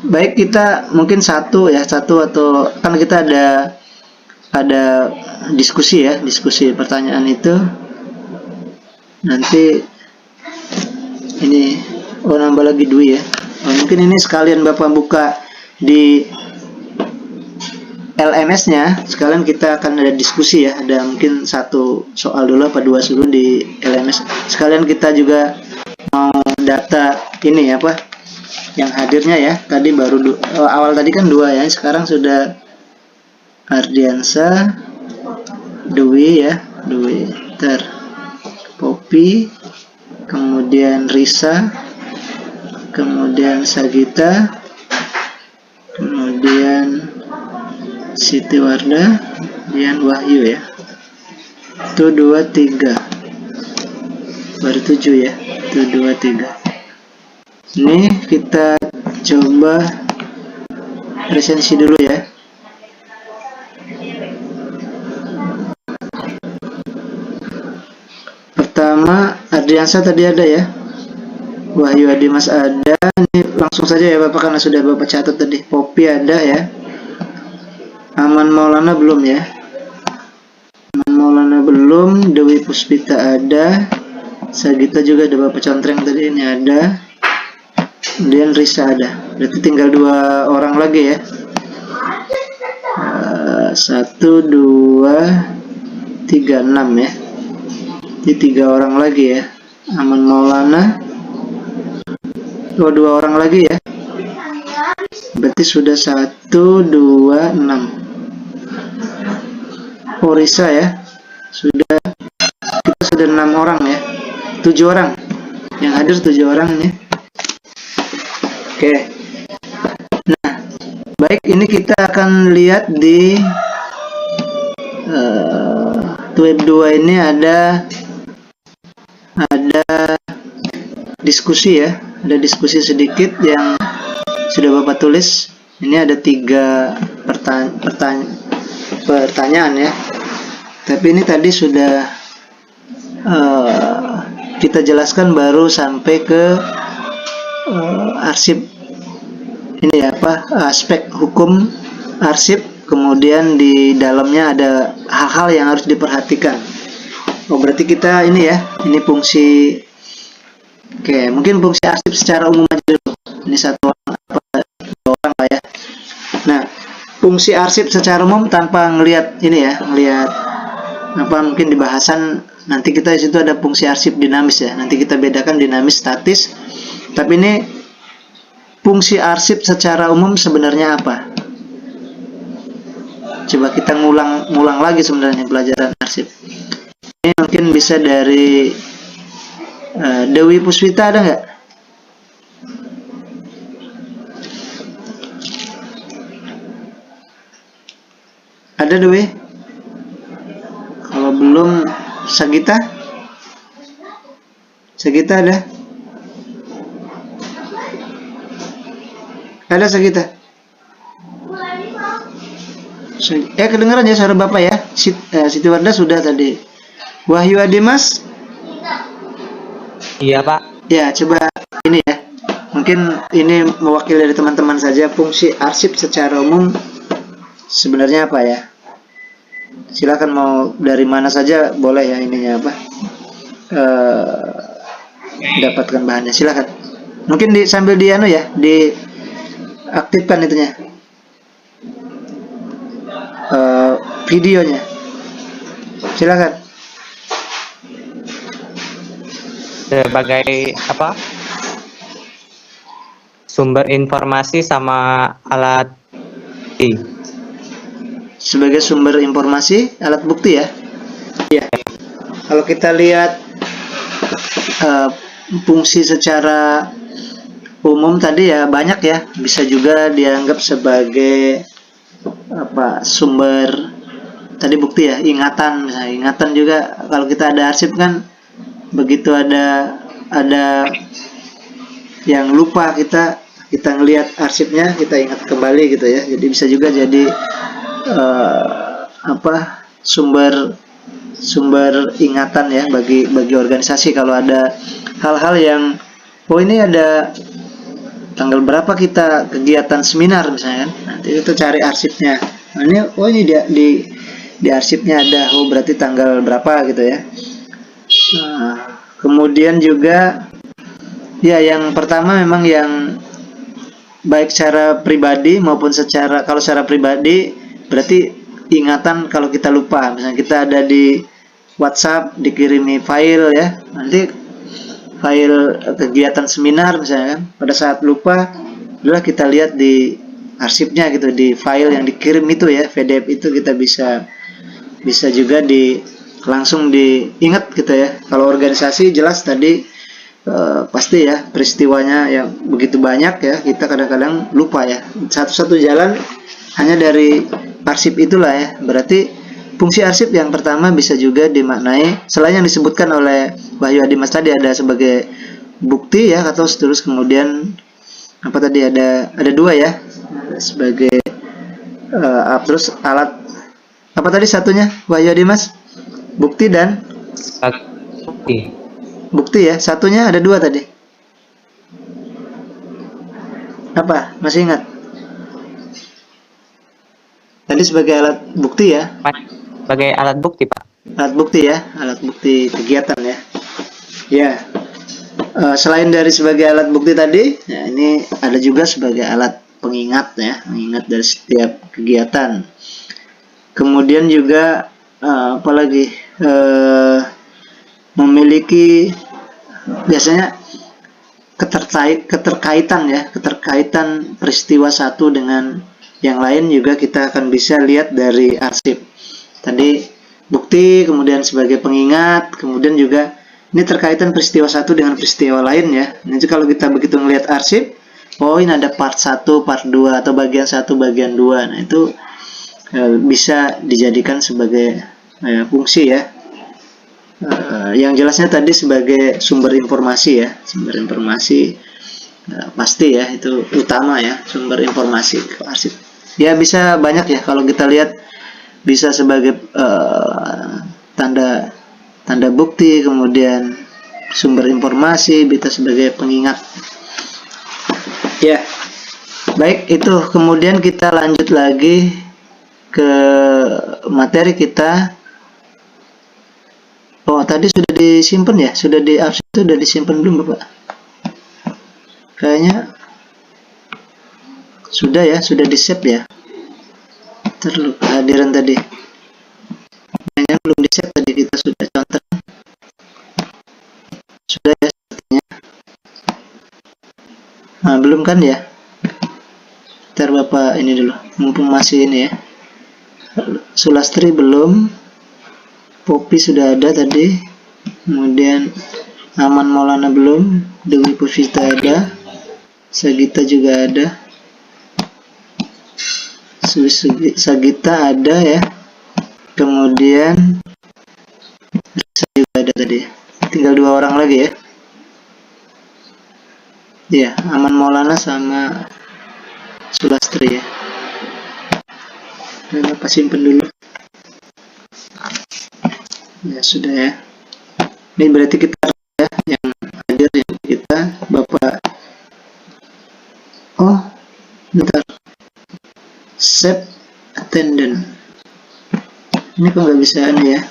baik, kita mungkin satu atau kan kita ada diskusi ya, diskusi pertanyaan itu nanti ini nambah lagi Dwi ya. Mungkin ini sekalian Bapak buka di LMS-nya, sekalian kita akan ada diskusi ya, ada mungkin satu soal dulu apa dua dulu di LMS. Sekalian kita juga mau data ini yang hadirnya ya. Tadi baru awal tadi kan 2 ya, sekarang sudah Ardiansa, Dwi ya, Dwi, Poppy, kemudian Risa, kemudian Sagita, kemudian Siti Wardah, kemudian Wahyu ya. Itu 2, 3, baru 7 ya. Itu 2, 3. Ini kita coba presensi dulu ya. Pertama Ardiansa tadi ada ya, Wahyu Adimas ada. Ini langsung saja ya Bapak karena sudah Bapak catat tadi. Poppy ada ya. Aman Maulana belum ya. Aman Maulana belum. Dewi Puspita ada. Sagita juga ada Bapak contreng tadi, ini ada. Kemudian Risa ada. Berarti tinggal 2 orang lagi ya. 1, 2, 3, 6 ya. Jadi 3 orang lagi ya. Aman Maulana. 2 orang lagi ya. Berarti sudah 1, 2, 6. Risa ya. Kita sudah 6 orang ya. 7 orang. Yang hadir 7 orang ya. Oke. Nah, baik, ini kita akan lihat di web 2 ini ada diskusi ya, ada diskusi sedikit yang sudah Bapak tulis. Ini ada 3 pertanyaan ya. Tapi ini tadi sudah kita jelaskan baru sampai ke arsip ini ya, aspek hukum arsip. Kemudian di dalamnya ada hal-hal yang harus diperhatikan. Berarti kita ini ya, ini fungsi. Oke, mungkin fungsi arsip secara umum aja dulu. Ini 1 orang 2 orang lah ya. Nah, fungsi arsip secara umum tanpa ngelihat ini ya, ngelihat mungkin di bahasan nanti kita di situ ada fungsi arsip dinamis ya. Nanti kita bedakan dinamis, statis. Tapi ini fungsi arsip secara umum sebenarnya apa? Coba kita ngulang lagi sebenarnya pelajaran arsip. Ini mungkin bisa dari Dewi Puspita, ada nggak? Ada Dewi? Kalau belum, Sagita? Sagita ada? Ada Sagita? Kedengaran ya suara Bapak ya? Siti Wardah sudah tadi. Wahyu Adimas? Iya Pak. Ya, coba ini ya. Mungkin ini mewakili dari teman-teman saja. Fungsi arsip secara umum sebenarnya apa ya? Silakan mau dari mana saja boleh ya ininya apa? Dapatkan bahannya. Silakan. Mungkin sambil di anu ya, diaktifkan itunya. Videonya. Silakan. Sebagai apa? Sumber informasi sama alat bukti. Sebagai sumber informasi, alat bukti ya. Iya. Kalau kita lihat fungsi secara umum tadi ya banyak ya. Bisa juga dianggap sebagai apa? Sumber tadi bukti ya, ingatan misalnya. Ingatan juga kalau kita ada arsip kan begitu ada yang lupa kita ngelihat arsipnya kita ingat kembali gitu ya. Jadi bisa juga jadi sumber ingatan ya bagi organisasi kalau ada hal-hal yang ini ada tanggal berapa kita kegiatan seminar misalnya kan, nanti itu cari arsipnya. Nah, ini di arsipnya ada, berarti tanggal berapa gitu ya. Nah, kemudian juga ya yang pertama memang yang baik secara pribadi maupun kalau secara pribadi berarti ingatan kalau kita lupa, misalnya kita ada di WhatsApp dikirimi file ya, nanti file kegiatan seminar misalnya kan, pada saat lupa adalah kita lihat di arsipnya gitu, di file yang dikirim itu ya, PDF itu kita bisa juga langsung diingat gitu ya. Kalau organisasi jelas tadi pasti ya peristiwanya yang begitu banyak ya, kita kadang-kadang lupa ya. Satu-satu jalan hanya dari arsip itulah ya. Berarti fungsi arsip yang pertama bisa juga dimaknai selain yang disebutkan oleh Wahyu Adimas tadi, ada sebagai bukti ya, atau terus kemudian apa tadi ada dua ya, sebagai terus alat apa tadi satunya Wahyu Adimas? Bukti dan bukti ya, satunya ada dua tadi. Apa? Masih ingat? Tadi sebagai alat bukti ya? Sebagai alat bukti Pak. Alat bukti ya, alat bukti kegiatan ya. Ya. Selain dari sebagai alat bukti tadi, ya ini ada juga sebagai alat pengingat ya, mengingat dari setiap kegiatan. Kemudian juga apalagi memiliki biasanya keterkaitan peristiwa satu dengan yang lain juga kita akan bisa lihat dari arsip. Tadi bukti, kemudian sebagai pengingat, kemudian juga ini terkaitan peristiwa satu dengan peristiwa lain ya. Nanti kalau kita begitu melihat arsip, ini ada part 1, part 2 atau bagian 1, bagian 2. Nah, itu bisa dijadikan sebagai fungsi ya. Yang jelasnya tadi sebagai sumber informasi ya, sumber informasi pasti ya, itu utama ya, sumber informasi arsip. Ya bisa banyak ya, kalau kita lihat bisa sebagai tanda bukti, kemudian sumber informasi, bisa sebagai pengingat. Ya, baik itu. Kemudian kita lanjut lagi ke materi kita. Tadi sudah disimpan ya? Sudah di arsip itu sudah disimpan belum Bapak? Kayaknya sudah ya, sudah di save ya. Kehadiran tadi. Kayaknya belum di save tadi, kita sudah contoh. Sudah ya sepertinya. Nah, belum kan ya? Ntar Bapak ini dulu, mumpung masih ini ya. Sulastri belum. Popi sudah ada tadi, kemudian Aman Maulana belum, Dewi Purvita ada, Sagita juga ada, Sagita ada ya, kemudian saya juga ada tadi, tinggal 2 orang lagi ya. Ya, Aman Maulana sama Sulastri ya. Dan apa simpen dulu. Ya sudah ya. Ini berarti kita ya yang hadir ya, kita Bapak. Oh, bentar. Set attendant. Ini kok nggak bisa nih ya.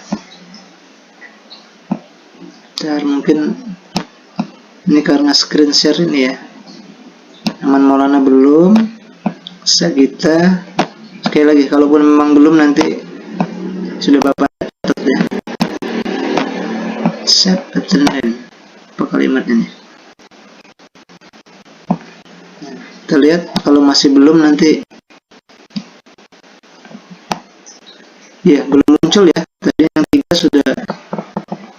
Bentar, mungkin ini karena screen share ini ya. Aman Maulana belum. Kita sekali lagi, kalaupun memang belum nanti sudah Bapak catat ya. Set attendant. Apa kalimat ini? Kita lihat kalau masih belum nanti. Ya, belum muncul ya. Tadi yang 3 sudah,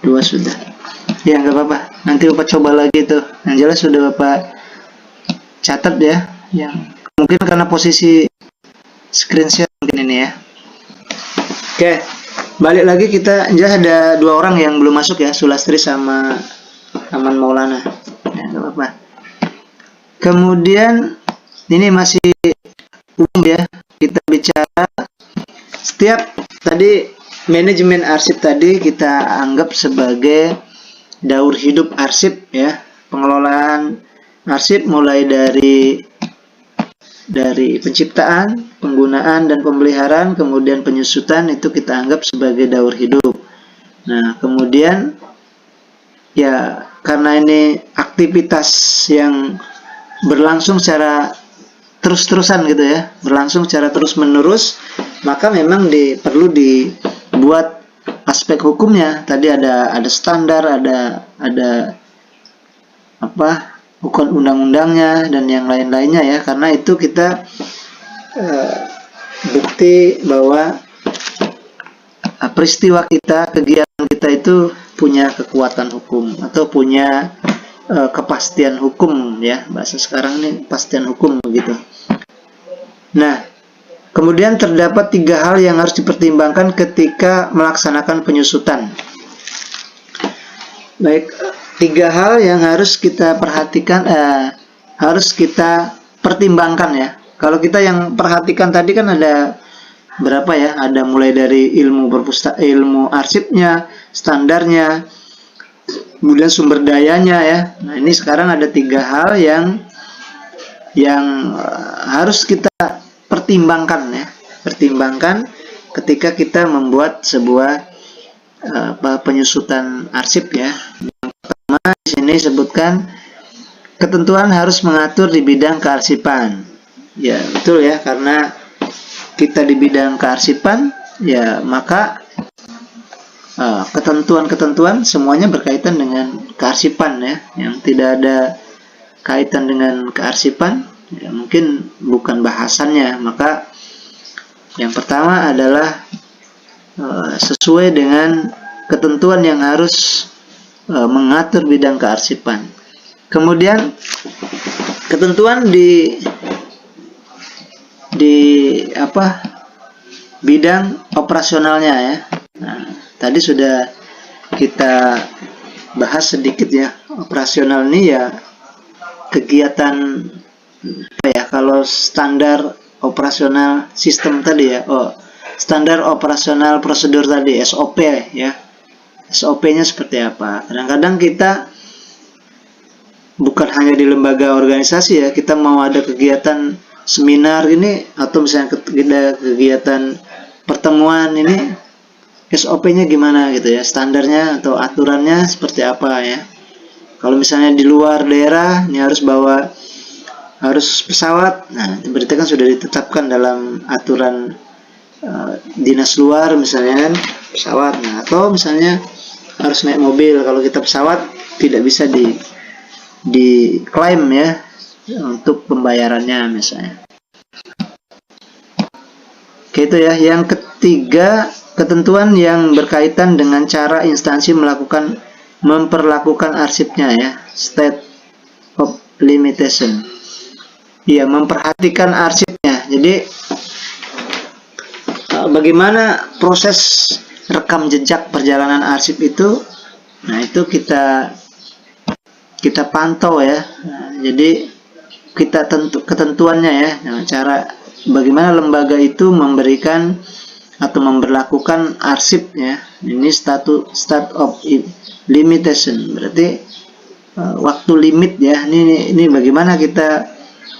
2 sudah. Ya, nggak apa-apa. Nanti Bapak coba lagi tuh. Yang jelas sudah Bapak catat ya. Yang mungkin karena posisi screen share mungkin ini ya. Oke, balik lagi kita. Jelas ada 2 orang yang belum masuk ya, Sulastri sama Aman Maulana. Ya, nggak apa-apa. Kemudian ini masih umum ya. Kita bicara setiap tadi manajemen arsip tadi kita anggap sebagai daur hidup arsip ya. Pengelolaan arsip mulai dari penciptaan, penggunaan dan pemeliharaan, kemudian penyusutan itu kita anggap sebagai daur hidup. Nah, kemudian ya karena ini aktivitas yang berlangsung secara terus-terusan gitu ya, berlangsung secara terus-menerus, maka memang perlu dibuat aspek hukumnya. Tadi ada standar, ada apa hukum undang-undangnya dan yang lain-lainnya ya, karena itu kita bukti bahwa peristiwa kita, kegiatan kita itu punya kekuatan hukum atau punya kepastian hukum ya, bahasa sekarang ini kepastian hukum begitu. Nah, kemudian terdapat 3 hal yang harus dipertimbangkan ketika melaksanakan penyusutan. Baik, 3 hal yang harus kita perhatikan, harus kita pertimbangkan ya. Kalau kita yang perhatikan tadi kan ada berapa ya? Ada mulai dari ilmu ilmu arsipnya, standarnya, kemudian sumber dayanya ya. Nah, ini sekarang ada 3 hal yang harus kita pertimbangkan ya. Pertimbangkan ketika kita membuat sebuah penyusutan arsip ya. Yang pertama di sini sebutkan ketentuan harus mengatur di bidang kearsipan. Ya, betul ya, karena kita di bidang kearsipan ya, maka ketentuan-ketentuan semuanya berkaitan dengan kearsipan ya. Yang tidak ada kaitan dengan kearsipan ya, mungkin bukan bahasannya. Maka yang pertama adalah sesuai dengan ketentuan yang harus mengatur bidang kearsipan. Kemudian ketentuan di bidang operasionalnya ya. Nah, tadi sudah kita bahas sedikit ya. Operasional ini ya kegiatan apa ya, kalau standar operasional sistem tadi ya, standar operasional prosedur tadi, SOP ya. SOP-nya seperti apa? Kadang-kadang kita bukan hanya di lembaga organisasi ya, kita mau ada kegiatan seminar ini atau misalnya kegiatan pertemuan ini, SOP-nya gimana gitu ya, standarnya atau aturannya seperti apa ya. Kalau misalnya di luar daerah ini harus pesawat, nah berarti kan sudah ditetapkan dalam aturan dinas luar misalnya kan, pesawat. Nah, atau misalnya harus naik mobil, kalau kita pesawat tidak bisa diklaim ya untuk pembayarannya misalnya. Oke, itu ya. Yang ketiga, ketentuan yang berkaitan dengan cara instansi memperlakukan arsipnya ya, state of limitation. Ya, memperhatikan arsipnya. Jadi bagaimana proses rekam jejak perjalanan arsip itu? Nah, itu kita pantau ya. Nah, jadi kita ketentuannya ya, nah, cara bagaimana lembaga itu memberikan atau memberlakukan arsip ya. Ini start of limitation, berarti waktu limit ya. Ini bagaimana kita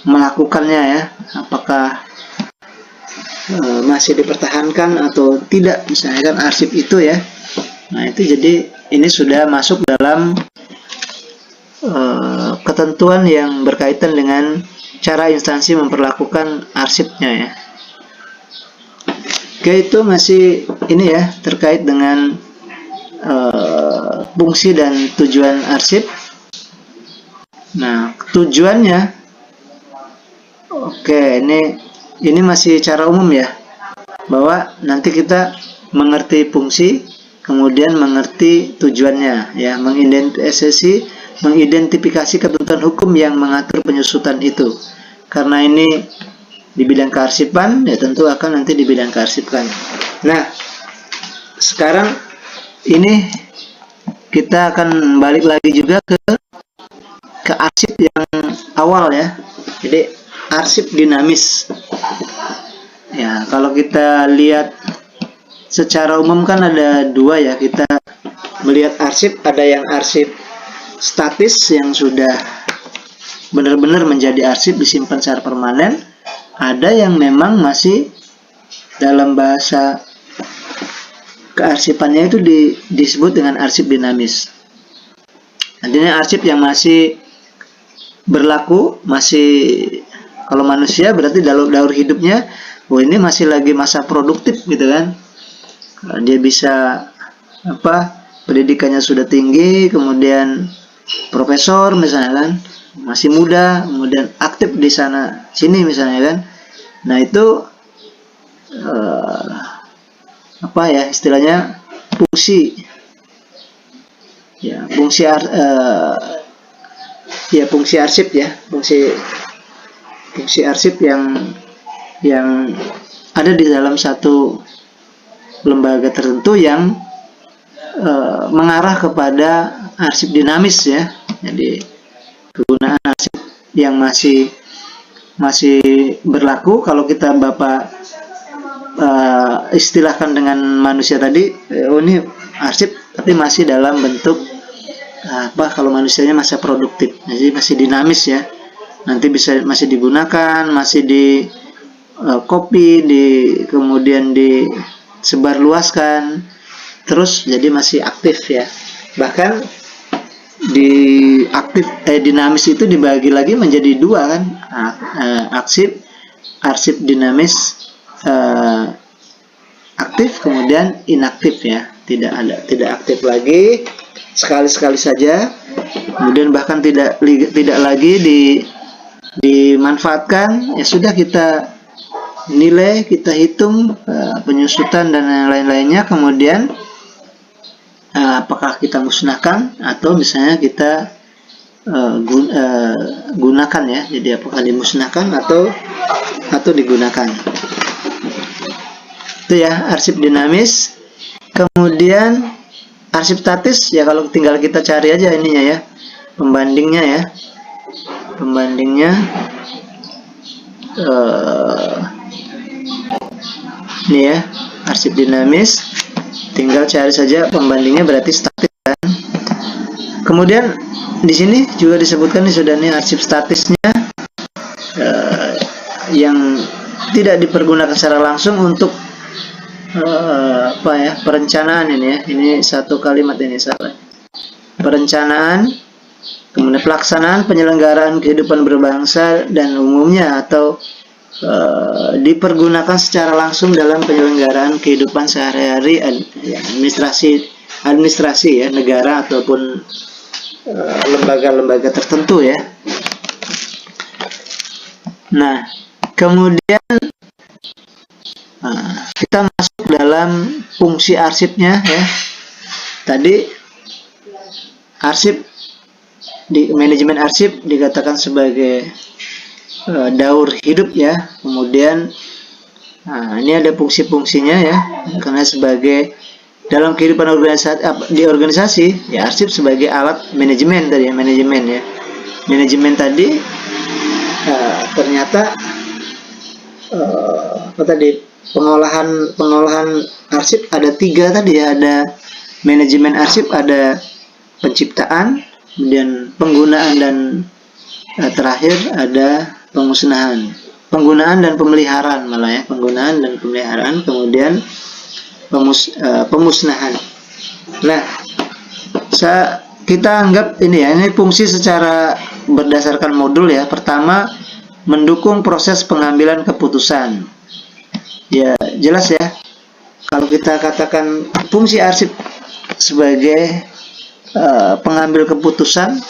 melakukannya ya, apakah masih dipertahankan atau tidak, misalnya kan arsip itu ya. Nah, itu jadi ini sudah masuk dalam ketentuan yang berkaitan dengan cara instansi memperlakukan arsipnya ya. Oke, itu masih ini ya, terkait dengan fungsi dan tujuan arsip. Nah, tujuannya, oke, ini masih cara umum ya, bahwa nanti kita mengerti fungsi, kemudian mengerti tujuannya ya, mengidentifikasi ketentuan hukum yang mengatur penyusutan itu. Karena ini di bidang kearsipan, ya tentu akan nanti di bidang kearsipan. Nah, sekarang ini kita akan balik lagi juga ke arsip yang awal ya. Jadi arsip dinamis. Ya, kalau kita lihat secara umum kan ada dua ya, kita melihat arsip, ada yang arsip statis yang sudah benar-benar menjadi arsip disimpan secara permanen, ada yang memang masih dalam bahasa kearsipannya itu disebut dengan arsip dinamis. Artinya arsip yang masih berlaku, masih, kalau manusia berarti daur hidupnya, ini masih lagi masa produktif gitu kan. Dia bisa pendidikannya sudah tinggi, kemudian profesor misalnya kan, masih muda, kemudian aktif di sana sini misalnya kan. Nah, itu istilahnya fungsi ya, fungsi arsip ya, fungsi arsip yang ada di dalam satu lembaga tertentu yang mengarah kepada arsip dinamis ya. Jadi penggunaan arsip yang masih berlaku, kalau kita istilahkan dengan manusia tadi, ini arsip tapi masih dalam bentuk kalau manusianya masa produktif, jadi masih dinamis ya. Nanti masih digunakan, masih di copy, kemudian disebarluaskan, terus jadi masih aktif ya. Bahkan dinamis itu dibagi lagi menjadi dua kan, arsip dinamis aktif, kemudian inaktif ya, tidak aktif lagi, sekali saja, kemudian bahkan tidak lagi dimanfaatkan, ya sudah kita nilai, kita hitung penyusutan dan yang lain-lainnya, kemudian apakah kita musnahkan atau misalnya kita gunakan ya. Jadi apakah dimusnahkan atau digunakan. Itu ya arsip dinamis. Kemudian arsip statis ya, kalau tinggal kita cari aja ininya ya, pembandingnya ya. Pembandingnya ini ya, arsip dinamis. Tinggal cari saja pembandingnya, berarti statis kan. Kemudian di sini juga disebutkan nih arsip statisnya yang tidak dipergunakan secara langsung untuk perencanaan ini ya. Ini satu kalimat ini salah. Perencanaan, kemudian pelaksanaan penyelenggaraan kehidupan berbangsa dan umumnya, atau dipergunakan secara langsung dalam penyelenggaraan kehidupan sehari-hari, administrasi ya, negara ataupun lembaga-lembaga tertentu ya. Nah, kemudian kita masuk dalam fungsi arsipnya ya. Tadi arsip, di manajemen arsip dikatakan sebagai daur hidup ya. Kemudian Nah, ini ada fungsi-fungsinya ya, karena sebagai dalam kehidupan di organisasi, ya arsip sebagai alat manajemen tadi ya, manajemen tadi ternyata apa tadi, pengolahan arsip ada 3 tadi ya, ada manajemen arsip, ada penciptaan, kemudian penggunaan, dan terakhir ada penggunaan dan pemeliharaan, malah ya, penggunaan dan pemeliharaan, kemudian pemusnahan. Nah, kita anggap ini ya, ini fungsi secara berdasarkan modul ya. Pertama, mendukung proses pengambilan keputusan. Ya, jelas ya. Kalau kita katakan fungsi arsip sebagai pengambil keputusan,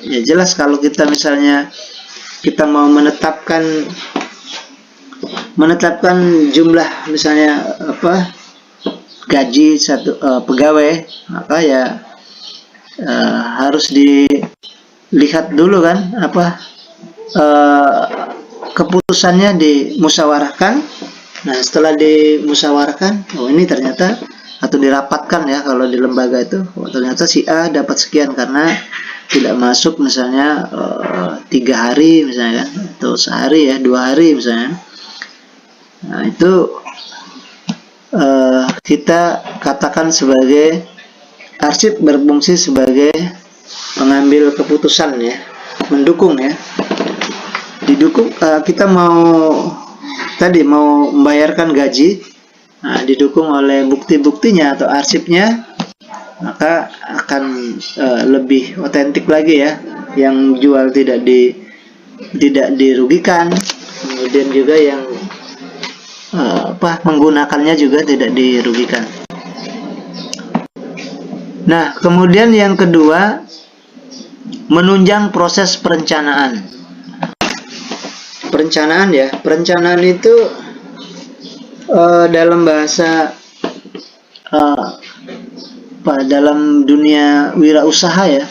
ya jelas kalau kita misalnya kita mau menetapkan jumlah, misalnya gaji satu pegawai, maka ya harus dilihat dulu kan keputusannya dimusyawarahkan. Nah, setelah dimusyawarahkan, oh ini ternyata, atau dirapatkan ya kalau di lembaga itu, oh ternyata si A dapat sekian karena tidak masuk misalnya 3 hari misalnya kan, atau sehari ya, 2 hari misalnya. Nah, itu kita katakan sebagai arsip berfungsi sebagai pengambil keputusan ya, mendukung ya. Didukung, kita mau membayarkan gaji, nah, didukung oleh bukti-buktinya atau arsipnya, maka akan lebih otentik lagi ya, yang jual tidak dirugikan, kemudian juga yang menggunakannya juga tidak dirugikan. Nah, kemudian yang kedua, menunjang proses perencanaan. Perencanaan itu dalam bahasa dalam dunia wirausaha ya,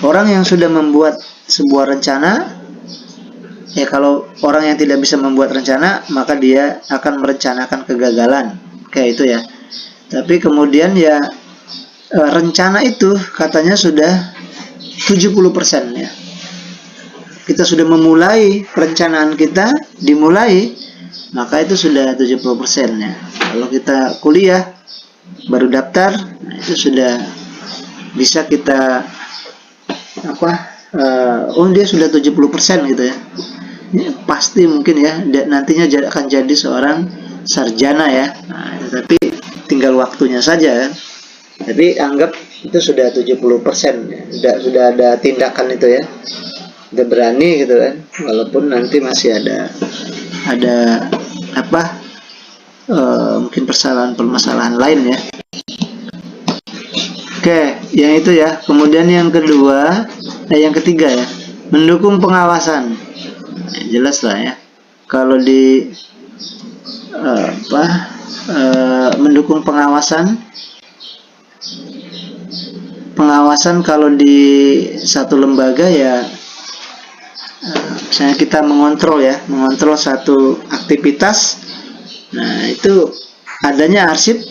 orang yang sudah membuat sebuah rencana ya, kalau orang yang tidak bisa membuat rencana maka dia akan merencanakan kegagalan kayak itu ya. Tapi kemudian ya rencana itu katanya sudah 70% ya. Kita sudah memulai perencanaan kita, dimulai, maka itu sudah 70% ya. Kalau kita kuliah baru daftar, nah itu sudah bisa kita dia sudah 70% gitu ya. Ini pasti mungkin ya nantinya akan jadi seorang sarjana ya. Nah, tapi tinggal waktunya saja kan. Tapi anggap itu sudah 70% ya. Sudah ada tindakan itu ya. Udah berani gitu kan. Walaupun nanti masih ada mungkin permasalahan lain ya. Oke, yang itu ya. Kemudian yang ketiga ya, mendukung pengawasan. Nah, jelas lah ya. Kalau mendukung pengawasan kalau di satu lembaga ya, misalnya kita mengontrol satu aktivitas. Nah, itu adanya arsip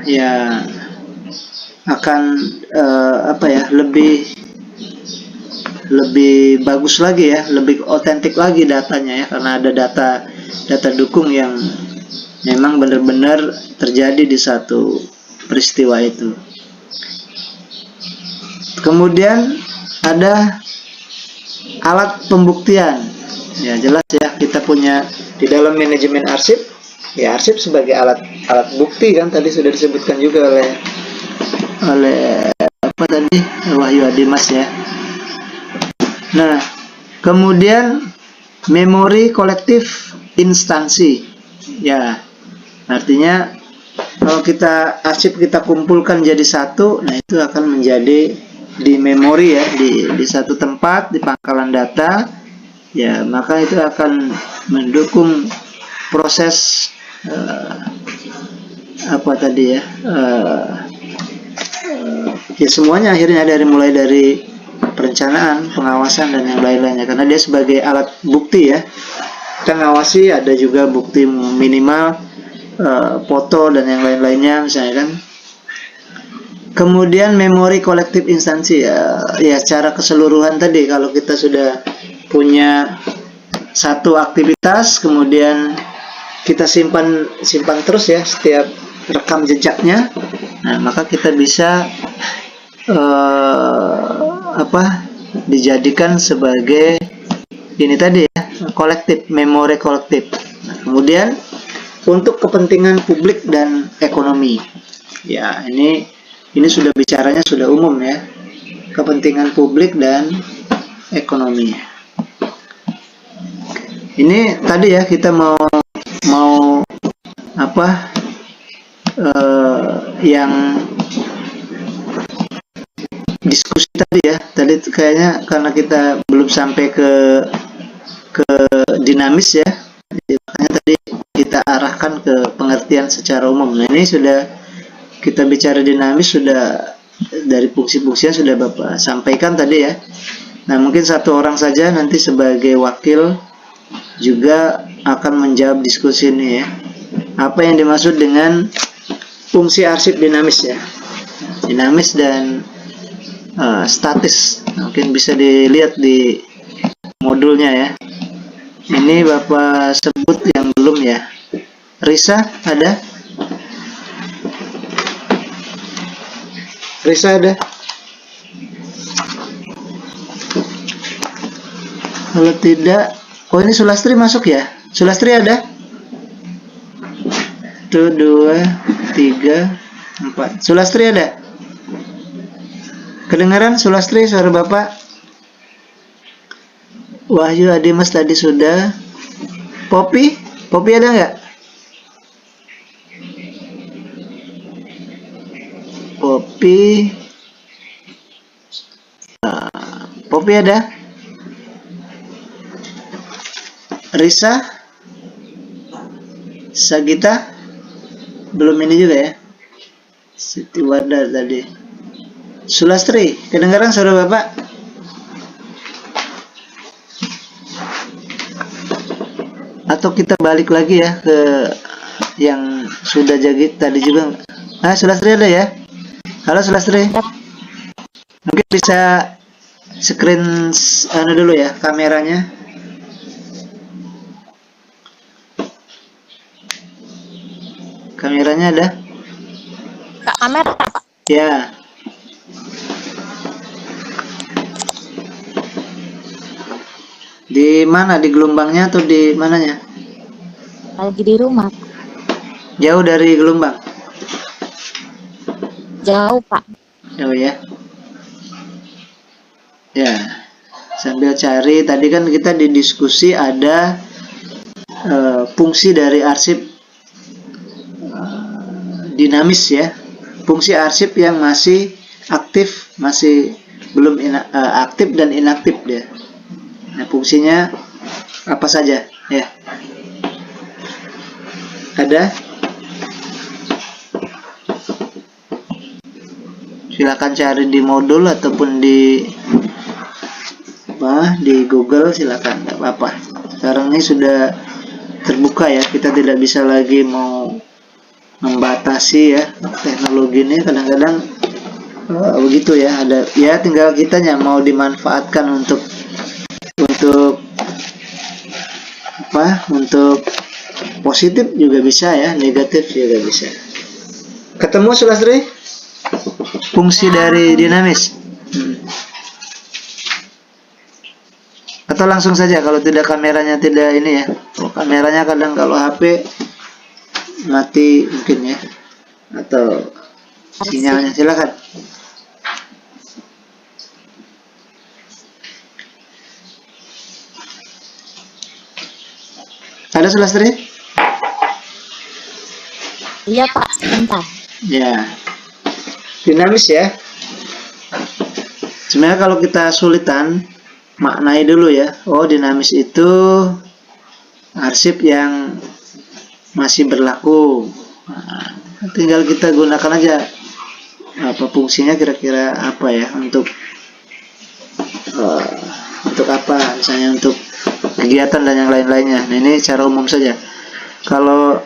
ya akan lebih bagus lagi ya, lebih otentik lagi datanya ya, karena ada data dukung yang memang benar-benar terjadi di satu peristiwa itu. Kemudian ada alat pembuktian. Ya jelas ya, kita punya di dalam manajemen arsip, ya arsip sebagai alat bukti kan, tadi sudah disebutkan juga oleh Wahyu Adimas ya. Nah, kemudian memori kolektif instansi. Ya, artinya kalau arsip kita kumpulkan jadi satu, nah itu akan menjadi di memori ya, di satu tempat, di pangkalan data ya, maka itu akan mendukung proses ya semuanya akhirnya mulai dari perencanaan, pengawasan, dan yang lain-lainnya, karena dia sebagai alat bukti ya. kita ngawasi, ada juga bukti minimal foto dan yang lain-lainnya misalnya kan. Kemudian memori kolektif instansi ya secara keseluruhan tadi, kalau kita sudah punya satu aktivitas kemudian kita simpan terus ya setiap rekam jejaknya, nah maka kita bisa dijadikan sebagai ini tadi ya, kolektif, memori kolektif. Nah, kemudian untuk kepentingan publik dan ekonomi, ya ini sudah bicaranya sudah umum ya, kepentingan publik dan ekonomi. Ini tadi ya kita mau yang diskusi tadi ya. Tadi kayaknya karena kita belum sampai ke dinamis ya, makanya tadi kita arahkan ke pengertian secara umum. Nah ini sudah kita bicara dinamis, sudah dari fungsi-fungsinya sudah Bapak sampaikan tadi ya. Nah mungkin satu orang saja nanti sebagai wakil juga akan menjawab diskusi ini ya. Apa yang dimaksud dengan fungsi arsip dinamis ya? Dinamis dan statis. Mungkin bisa dilihat di modulnya ya. Ini Bapak sebut yang belum ya. Risa ada? Risa ada? Kalau tidak, oh ini Sulastri masuk ya? Sulastri ada? 1, 2, 3, 4. Sulastri ada? Kedengaran Sulastri suara Bapak? Wahyu Adimas tadi sudah. Poppy? Poppy ada nggak? Poppy. Poppy ada? Risa? Sagita? Belum ini juga ya? Siti Wada tadi. Sulastri, kedengaran suara Bapak? Atau kita balik lagi ya ke yang sudah jadi tadi juga. Sulastri ada ya? Halo Sulastri. Mungkin bisa screen dulu ya kameranya. Kameranya ada? Kak, kamera Pak. Ya. Di mana? Di gelombangnya atau di mananya? Lagi di rumah. Jauh dari gelombang? Jauh Pak. Jauh ya. Ya. Sambil cari, tadi kan kita di diskusi ada fungsi dari arsip dinamis ya. Fungsi arsip yang masih aktif, masih belum aktif dan inaktif dia. Nah, fungsinya apa saja ya? Ada? Silakan cari di modul ataupun di Google, silakan, nggak apa-apa. Sekarang ini sudah terbuka ya, kita tidak bisa lagi mau membatasi ya teknologi ini. Kadang-kadang begitu ya, ada ya, tinggal kitanya mau dimanfaatkan untuk positif juga bisa ya, negatif juga bisa. Ketemu Sulastri? Fungsi dari dinamis. Atau langsung saja kalau tidak, kameranya tidak ini ya. Kameranya kadang kalau HP mati mungkin ya, atau sinyalnya. Silakan. Ada Sulastri? Iya Pak, sebentar. Ya. Dinamis ya. Sebenarnya kalau kita sulitan, maknai dulu ya. Oh, dinamis itu arsip yang masih berlaku. Nah, tinggal kita gunakan aja apa fungsinya, kira-kira apa ya, untuk apa, misalnya untuk kegiatan dan yang lain-lainnya. Nah, ini cara umum saja. Kalau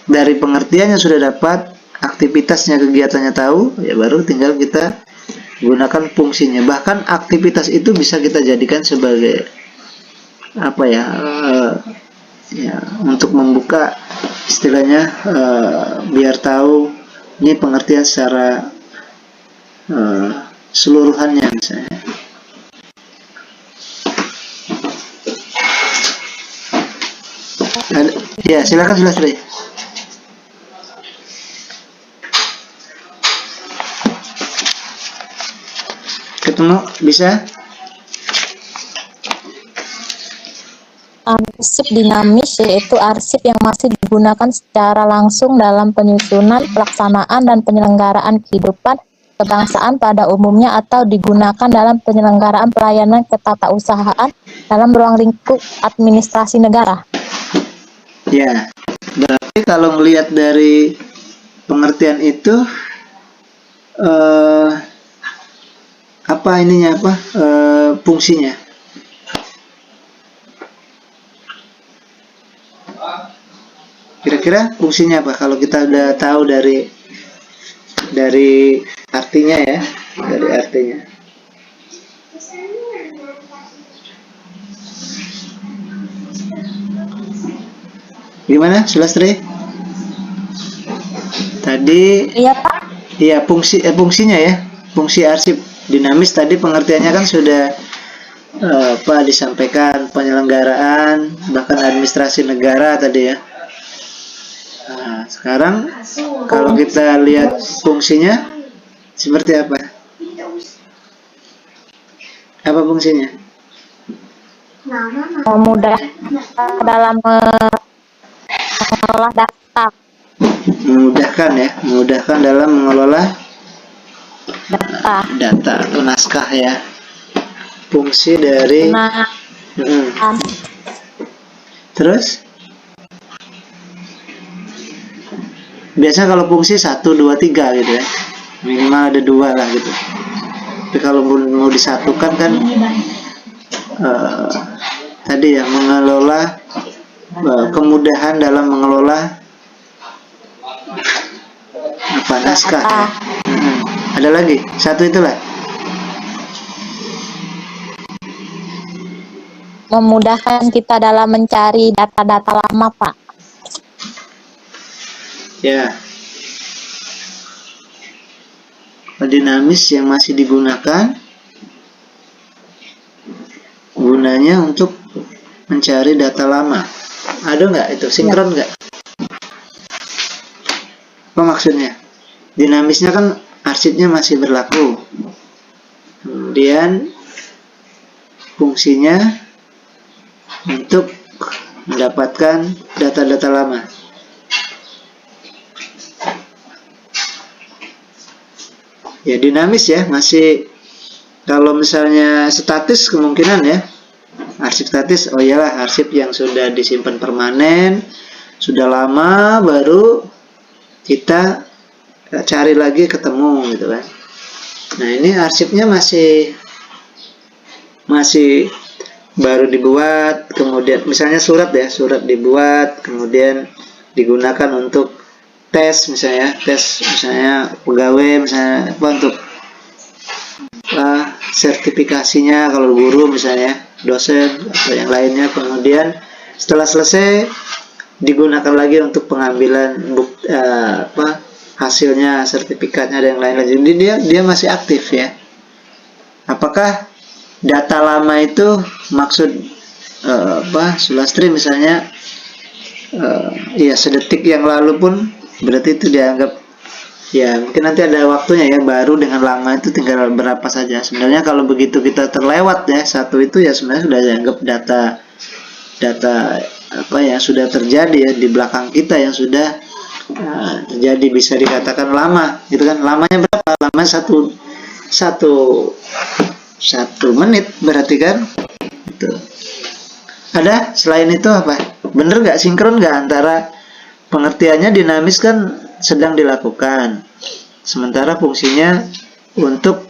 dari pengertiannya sudah dapat, aktivitasnya, kegiatannya tahu, ya baru tinggal kita gunakan fungsinya. Bahkan aktivitas itu bisa kita jadikan sebagai apa ya, ya untuk membuka istilahnya, biar tahu ini pengertian secara seluruhannya misalnya. Ya, silakan Sulastri. Ketemu bisa? Arsip dinamis yaitu arsip yang masih digunakan secara langsung dalam penyusunan, pelaksanaan, dan penyelenggaraan kehidupan kebangsaan pada umumnya atau digunakan dalam penyelenggaraan pelayanan ketatausahaan dalam ruang lingkup administrasi negara. Ya, berarti kalau melihat dari pengertian itu, apa ininya, apa fungsinya? Kira-kira fungsinya apa? Kalau kita udah tahu dari artinya ya, dari artinya. Gimana, Sulastri? Tadi, Iya Pak, iya fungsinya ya, fungsi arsip dinamis tadi pengertiannya kan sudah apa disampaikan, penyelenggaraan bahkan administrasi negara tadi ya. Nah, sekarang kalau kita lihat fungsinya seperti apa? Apa fungsinya? memudahkan dalam mengelola data. Memudahkan ya, memudahkan dalam mengelola data atau naskah ya. Fungsi dari Nah, terus biasanya kalau fungsi 1, 2, 3 gitu ya, minimal ada 2 lah gitu. Tapi kalau mau disatukan kan tadi ya, mengelola, kemudahan dalam mengelola apa, naskah ya. Ada lagi satu itulah. memudahkan kita dalam mencari data-data lama, Pak. Ya, dinamis yang masih digunakan gunanya untuk mencari data lama. Ada nggak itu? Sinkron nggak? Apa maksudnya? Dinamisnya kan arsipnya masih berlaku. Kemudian fungsinya untuk mendapatkan data-data lama. Ya, dinamis ya, masih. Kalau misalnya statis kemungkinan ya, arsip statis, oh iyalah arsip yang sudah disimpan permanen, sudah lama, baru kita cari lagi ketemu gitu kan. Nah, ini arsipnya masih baru dibuat, kemudian misalnya surat ya, surat dibuat, kemudian digunakan untuk tes misalnya, pegawai misalnya apa, untuk sertifikasinya kalau guru misalnya, dosen atau yang lainnya, kemudian setelah selesai digunakan lagi untuk pengambilan hasilnya, sertifikatnya dan yang lain-lain. Jadi dia masih aktif ya. Apakah data lama itu maksud Sulastri misalnya ya sedetik yang lalu pun berarti itu dianggap ya, mungkin nanti ada waktunya ya, baru dengan lama itu tinggal berapa saja. Sebenarnya kalau begitu kita terlewat ya satu itu ya, sebenarnya sudah dianggap data apa ya, sudah terjadi ya di belakang kita yang sudah terjadi, bisa dikatakan lama gitu kan. Lamanya berapa? Lama satu menit berarti kan itu. Ada selain itu apa? Bener nggak, sinkron nggak antara pengertiannya dinamis kan sedang dilakukan, sementara fungsinya untuk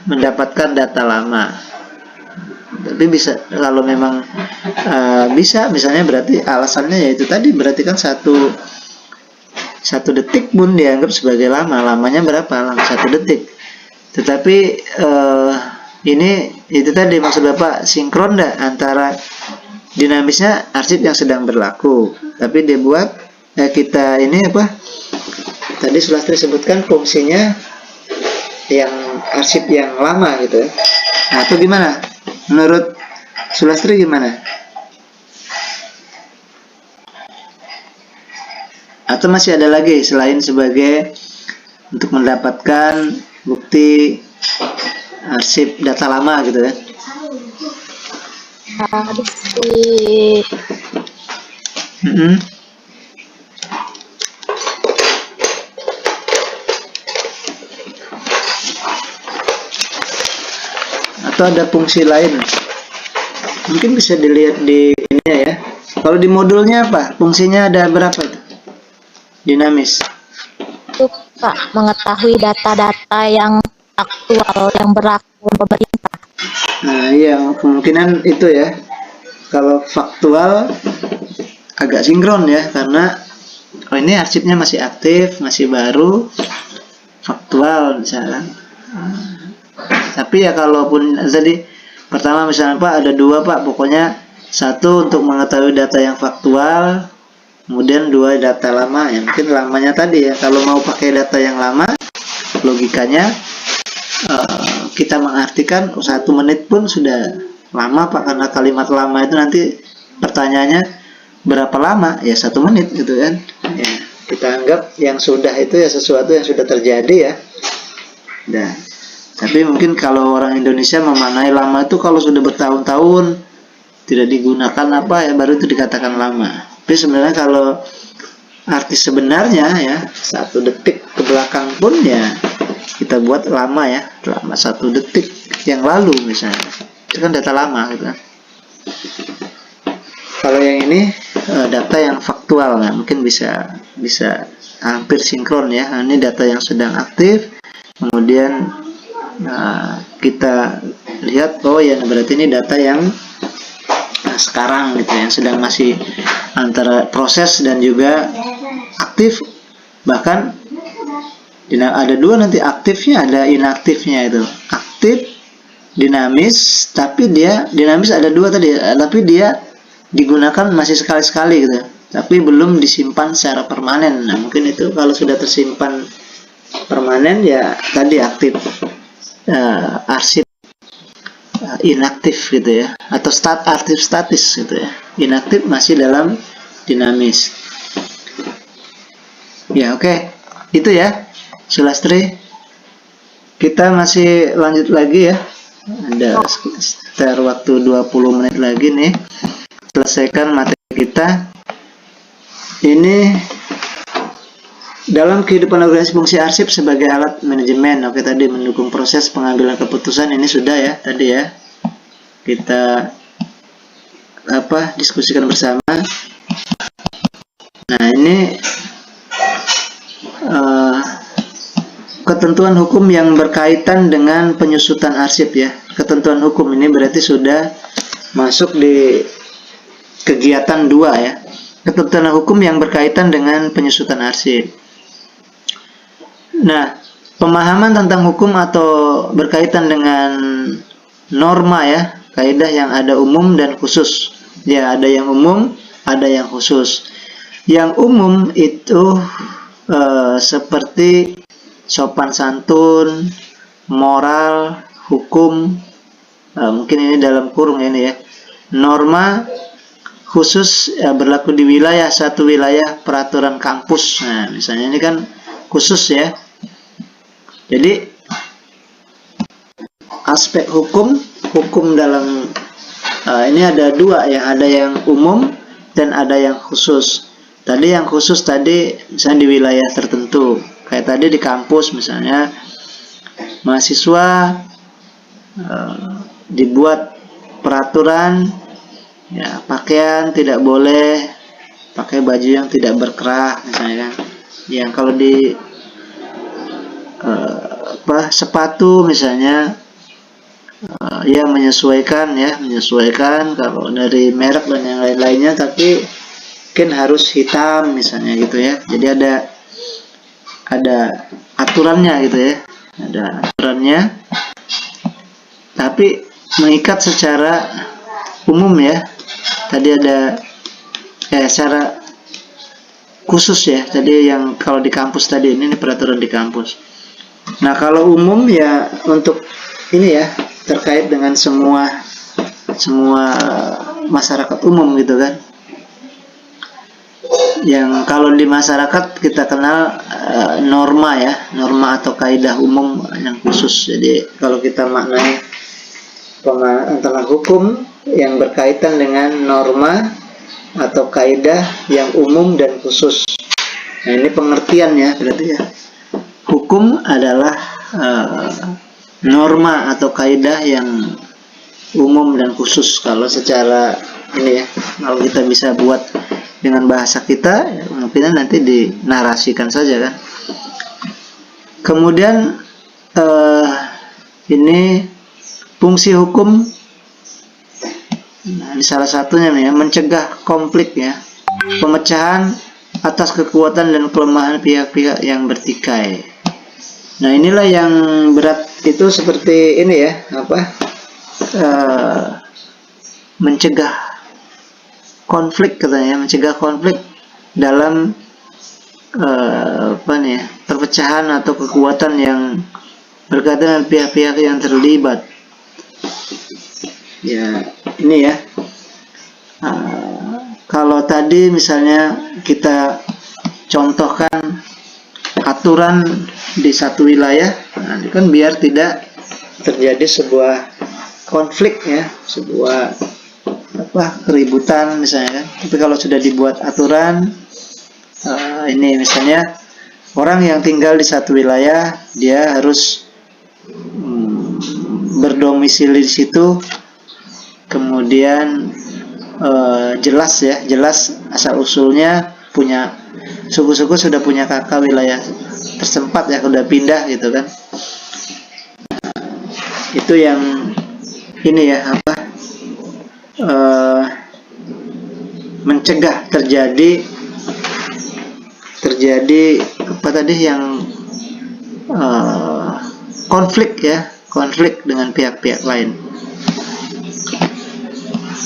mendapatkan data lama. Tapi bisa kalau memang bisa, misalnya berarti alasannya yaitu tadi, berarti kan satu detik pun dianggap sebagai lama. Lamanya berapa? Lama 1 detik. Tetapi ini itu tadi maksud Bapak, sinkron dah antara dinamisnya arsip yang sedang berlaku, tapi dia buat kita ini apa? Tadi Sulastri sebutkan fungsinya yang arsip yang lama gitu ya. Nah, itu gimana? Menurut Sulastri gimana? Atau masih ada lagi selain sebagai untuk mendapatkan bukti arsip data lama gitu ya? Harus sih. Atau ada fungsi lain? Mungkin bisa dilihat di ini ya. Kalau di modulnya apa? Fungsinya ada berapa tuh? Dinamis. Itu Pak, mengetahui data-data yang aktual yang berlaku pemerintah. Nah, iya, kemungkinan itu ya. Kalau faktual agak sinkron ya, karena ini arsipnya masih aktif, masih baru, faktual misalnya. Tapi ya kalaupun tadi pertama misalnya Pak ada 2 Pak, pokoknya 1 untuk mengetahui data yang faktual, kemudian 2 data lama ya. Mungkin lamanya tadi ya, kalau mau pakai data yang lama, logikanya kita mengartikan 1 menit pun sudah lama Pak, karena kalimat lama itu nanti pertanyaannya berapa lama ya, 1 menit gitu kan ya. Kita anggap yang sudah itu ya sesuatu yang sudah terjadi ya. Nah, tapi mungkin kalau orang Indonesia memaknai lama itu kalau sudah bertahun-tahun tidak digunakan apa ya, baru itu dikatakan lama. Tapi sebenarnya kalau arti sebenarnya ya 1 detik ke belakang pun ya kita buat lama ya, lama 1 detik yang lalu misalnya, itu kan data lama gitu kan. Kalau yang ini data yang faktual ya, mungkin bisa hampir sinkron ya. Nah, ini data yang sedang aktif, kemudian kita lihat oh ya berarti ini data yang sekarang gitu, yang sedang masih antara proses dan juga aktif. Bahkan ada 2 nanti aktifnya, ada inaktifnya itu. Aktif, dinamis, tapi dia dinamis ada 2 tadi, tapi dia digunakan masih sekali-sekali gitu, tapi belum disimpan secara permanen. Nah, mungkin itu kalau sudah tersimpan permanen ya tadi aktif, arsip inaktif gitu ya, atau aktif statis gitu ya. Inaktif masih dalam dinamis. Ya oke. Itu ya Sulastri. Kita masih lanjut lagi ya. Ada sekitar waktu 20 menit lagi nih. Selesaikan materi kita. Ini dalam kehidupan organisasi fungsi arsip sebagai alat manajemen. Oke, tadi mendukung proses pengambilan keputusan, ini sudah ya tadi ya. Kita diskusikan bersama. Nah, ini ketentuan hukum yang berkaitan dengan penyusutan arsip ya. Ketentuan hukum ini berarti sudah masuk di kegiatan 2 ya. Ketentuan hukum yang berkaitan dengan penyusutan arsip. Nah, pemahaman tentang hukum atau berkaitan dengan norma ya, kaidah yang ada umum dan khusus. Ya, ada yang umum, ada yang khusus. Yang umum itu seperti sopan santun, moral, hukum, mungkin ini dalam kurung ini ya. Norma khusus berlaku di wilayah, satu wilayah peraturan kampus. Nah, misalnya ini kan khusus ya. Jadi aspek hukum dalam ini ada 2 ya, ada yang umum dan ada yang khusus. Tadi yang khusus tadi misalnya di wilayah tertentu, kayak tadi di kampus misalnya mahasiswa dibuat peraturan ya, pakaian tidak boleh pakai baju yang tidak berkerah misalnya kan. Yang kalau di sepatu misalnya ya menyesuaikan kalau dari merek dan yang lain-lainnya, tapi mungkin harus hitam misalnya gitu ya. Jadi ada aturannya gitu ya, ada aturannya, tapi mengikat secara umum ya. Tadi ada secara khusus ya. Tadi yang kalau di kampus tadi ini peraturan di kampus. Nah kalau umum ya untuk ini ya, terkait dengan semua masyarakat umum gitu kan. Yang kalau di masyarakat kita kenal norma ya, norma atau kaidah umum yang khusus. Jadi kalau kita maknai tentang hukum yang berkaitan dengan norma atau kaidah yang umum dan khusus. Nah ini pengertiannya berarti ya. Hukum adalah norma atau kaidah yang umum dan khusus. Kalau secara ini ya, kalau kita bisa buat dengan bahasa kita, ya, mungkin nanti dinarasikan saja kan. Kemudian ini fungsi hukum, nah, ini salah satunya nih ya, mencegah konflik ya, pemecahan atas kekuatan dan kelemahan pihak-pihak yang bertikai. Nah inilah yang berat itu, seperti ini ya, mencegah konflik katanya, mencegah konflik dalam perpecahan atau kekuatan yang berkaitan dengan pihak-pihak yang terlibat. Ya ini ya, kalau tadi misalnya kita contohkan aturan di satu wilayah, nah, ini kan biar tidak terjadi sebuah konflik ya, sebuah keributan misalnya kan. Tapi kalau sudah dibuat aturan, ini misalnya orang yang tinggal di satu wilayah, dia harus berdomisili di situ, kemudian jelas asal usulnya, punya suku-suku sudah punya kakak wilayah tersempat ya, udah pindah gitu kan. Itu yang ini ya, mencegah terjadi apa tadi yang konflik ya, konflik dengan pihak-pihak lain,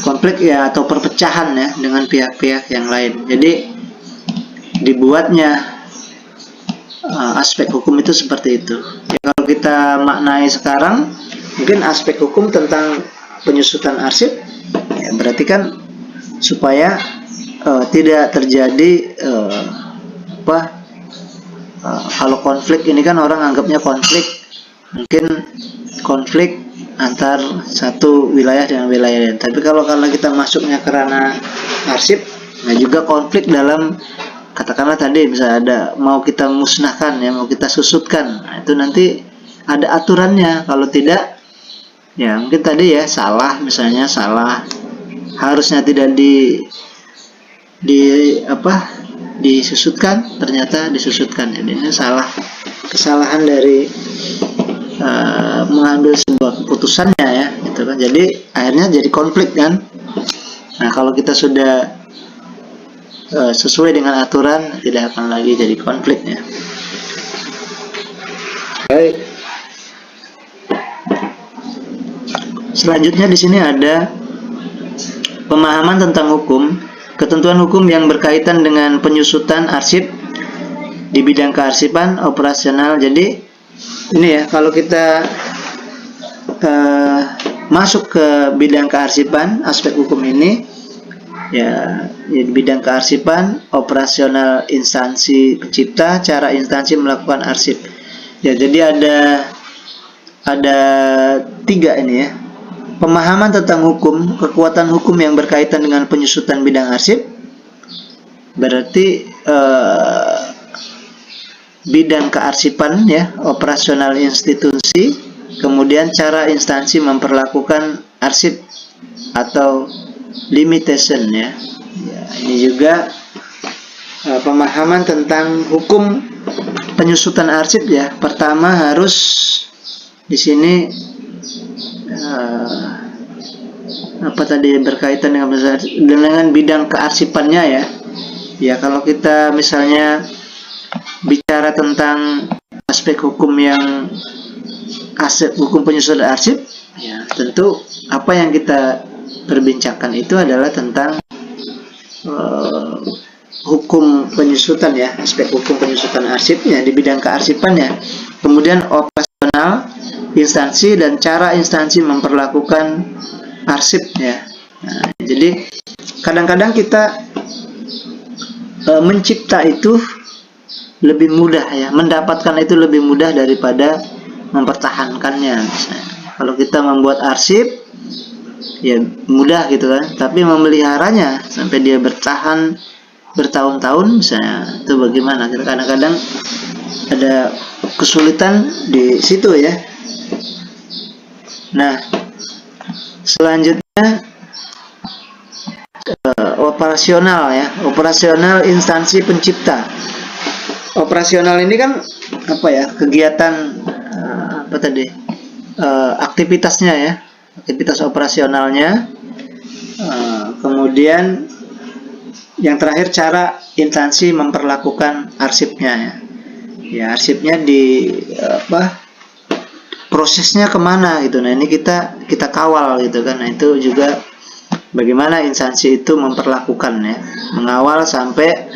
konflik ya atau perpecahan ya dengan pihak-pihak yang lain. Jadi dibuatnya aspek hukum itu seperti itu ya. Kalau kita maknai sekarang, mungkin aspek hukum tentang penyusutan arsip ya, berarti kan supaya tidak terjadi kalau konflik ini kan orang anggapnya konflik, mungkin konflik antar satu wilayah dengan wilayah lain. Tapi kalau kita masuknya ke ranah arsip, nah juga konflik dalam, katakanlah tadi misalnya ada mau kita musnahkan ya, mau kita susutkan, nah, itu nanti ada aturannya. Kalau tidak ya mungkin tadi ya salah, misalnya salah, harusnya tidak disusutkan, ternyata disusutkan. Jadi ini kesalahan dari mengambil sebuah keputusannya ya, gitu kan. Jadi akhirnya jadi konflik kan. Nah kalau kita sudah sesuai dengan aturan, tidak akan lagi jadi konflik ya. Baik. Selanjutnya di sini ada pemahaman tentang hukum, ketentuan hukum yang berkaitan dengan penyusutan arsip di bidang kearsipan operasional. Jadi ini ya, kalau kita masuk ke bidang kearsipan, aspek hukum ini ya, di bidang kearsipan, operasional instansi pencipta, cara instansi melakukan arsip. Ya, jadi ada 3 ini ya. Pemahaman tentang hukum, kekuatan hukum yang berkaitan dengan penyusutan bidang arsip, berarti bidang kearsipan ya, operasional institusi, kemudian cara instansi memperlakukan arsip atau limitation ya. Ya ini juga pemahaman tentang hukum penyusutan arsip ya. Pertama harus di sini apa tadi berkaitan dengan bidang kearsipannya ya. Ya kalau kita misalnya bicara tentang aspek hukum yang hukum penyusunan arsip, ya tentu apa yang kita perbincangkan itu adalah tentang hukum penyusutan ya, aspek hukum penyusutan arsipnya di bidang kearsipannya. Kemudian operasional instansi dan cara instansi memperlakukan arsipnya. Nah, jadi kadang-kadang kita mencipta itu lebih mudah ya, mendapatkan itu lebih mudah daripada mempertahankannya. Misalnya, kalau kita membuat arsip ya mudah gitu kan, tapi memeliharanya sampai dia bertahan bertahun-tahun misalnya itu bagaimana? Kadang-kadang ada kesulitan di situ ya. Nah, selanjutnya operasional ya, operasional instansi pencipta. Operasional ini kan apa ya, kegiatan apa tadi, aktivitasnya ya, aktivitas operasionalnya. Kemudian yang terakhir cara instansi memperlakukan arsipnya ya. Ya arsipnya di apa, prosesnya kemana gitu. Nah ini kita kawal gitu kan. Nah itu juga bagaimana instansi itu memperlakukan ya, mengawal sampai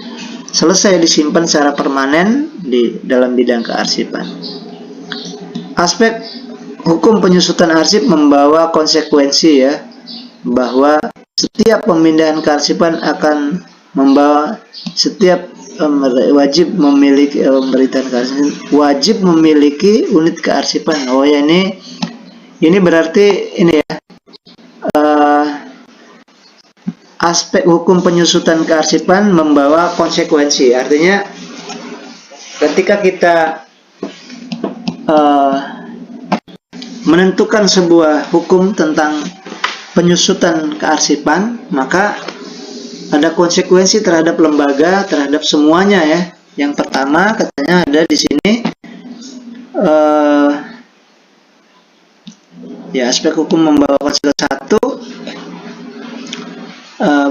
selesai disimpan secara permanen di dalam bidang kearsipan. Aspek hukum penyusutan arsip membawa konsekuensi ya, bahwa setiap pemindahan kearsipan akan membawa setiap wajib memiliki pemberitaan kearsipan wajib memiliki unit kearsipan. Oh ya, ini berarti ini ya, aspek hukum penyusutan kearsipan membawa konsekuensi. Artinya ketika kita menentukan sebuah hukum tentang penyusutan kearsipan, maka ada konsekuensi terhadap lembaga, terhadap semuanya ya. Yang pertama katanya ada di sini ya, aspek hukum membawa konsekuensi satu,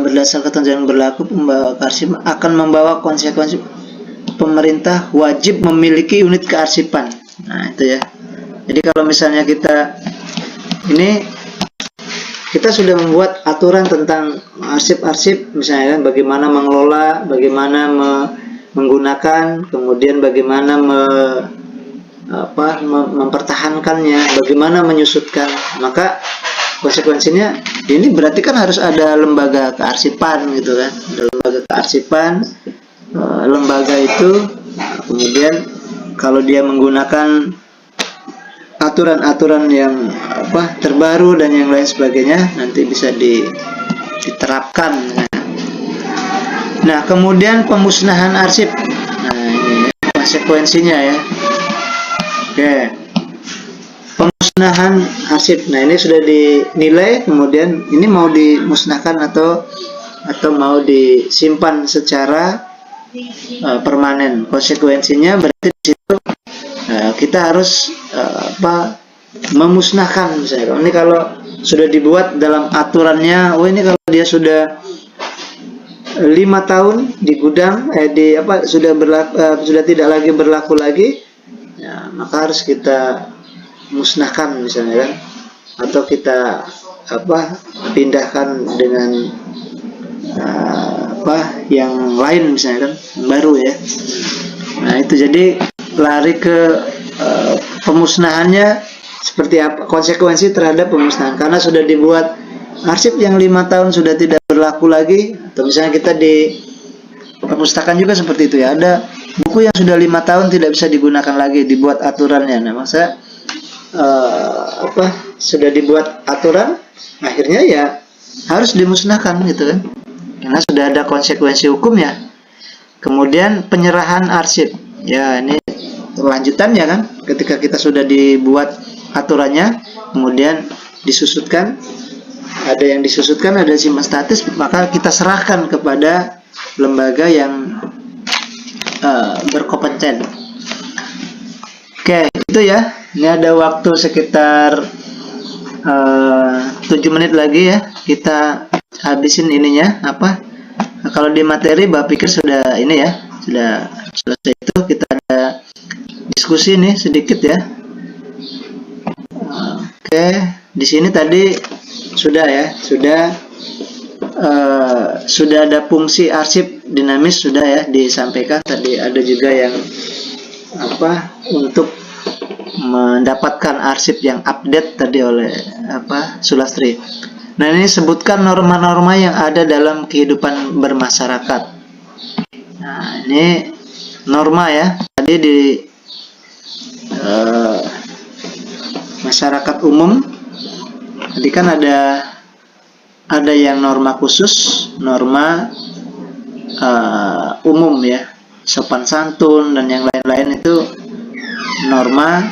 berdasarkan ketentuan yang berlaku membawa kearsipan akan membawa konsekuensi pemerintah wajib memiliki unit kearsipan. Nah itu ya. Jadi kalau misalnya kita sudah membuat aturan tentang arsip-arsip misalnya kan, bagaimana mengelola, bagaimana menggunakan, kemudian bagaimana mempertahankannya, bagaimana menyusutkan, maka konsekuensinya ini berarti kan harus ada lembaga kearsipan gitu kan. Ada lembaga kearsipan, lembaga itu kemudian kalau dia menggunakan aturan-aturan yang terbaru dan yang lain sebagainya nanti bisa diterapkan. Nah, kemudian pemusnahan arsip. Nah, ini konsekuensinya ya. Oke. Pemusnahan arsip. Nah, ini sudah dinilai, kemudian ini mau dimusnahkan atau mau disimpan secara permanen. Konsekuensinya berarti di situ kita harus memusnahkan misalnya. Ini kalau sudah dibuat dalam aturannya, ini kalau dia sudah 5 tahun di gudang, sudah tidak lagi berlaku lagi, ya, maka harus kita musnahkan misalnya kan, atau kita pindahkan dengan yang lain misalnya kan, yang baru ya. Nah itu jadi lari ke pemusnahannya seperti apa, konsekuensi terhadap pemusnahan, karena sudah dibuat arsip yang 5 tahun sudah tidak berlaku lagi. Atau misalnya kita di perpustakaan juga seperti itu ya, ada buku yang sudah 5 tahun tidak bisa digunakan lagi, dibuat aturannya. Nah masa sudah dibuat aturan, akhirnya ya harus dimusnahkan gitu kan, karena sudah ada konsekuensi hukumnya. Kemudian penyerahan arsip ya, ini lanjutannya kan, ketika kita sudah dibuat aturannya kemudian disusutkan, ada yang disusutkan, ada simpan statis, maka kita serahkan kepada lembaga yang berkompeten. Oke, itu ya. Ini ada waktu sekitar 7 menit lagi ya kita habisin ininya apa. Kalau di materi Bapak pikir sudah ini ya, sudah selesai. Itu kita ada diskusi nih sedikit ya. Oke, di sini tadi sudah ya, sudah ada fungsi arsip dinamis sudah ya disampaikan. Tadi ada juga yang apa untuk mendapatkan arsip yang update tadi oleh apa Sulastri. Nah, ini sebutkan norma-norma yang ada dalam kehidupan bermasyarakat. Nah, ini norma ya. Tadi di masyarakat umum tadi kan ada yang norma khusus, norma umum ya, sopan santun dan yang lain-lain itu norma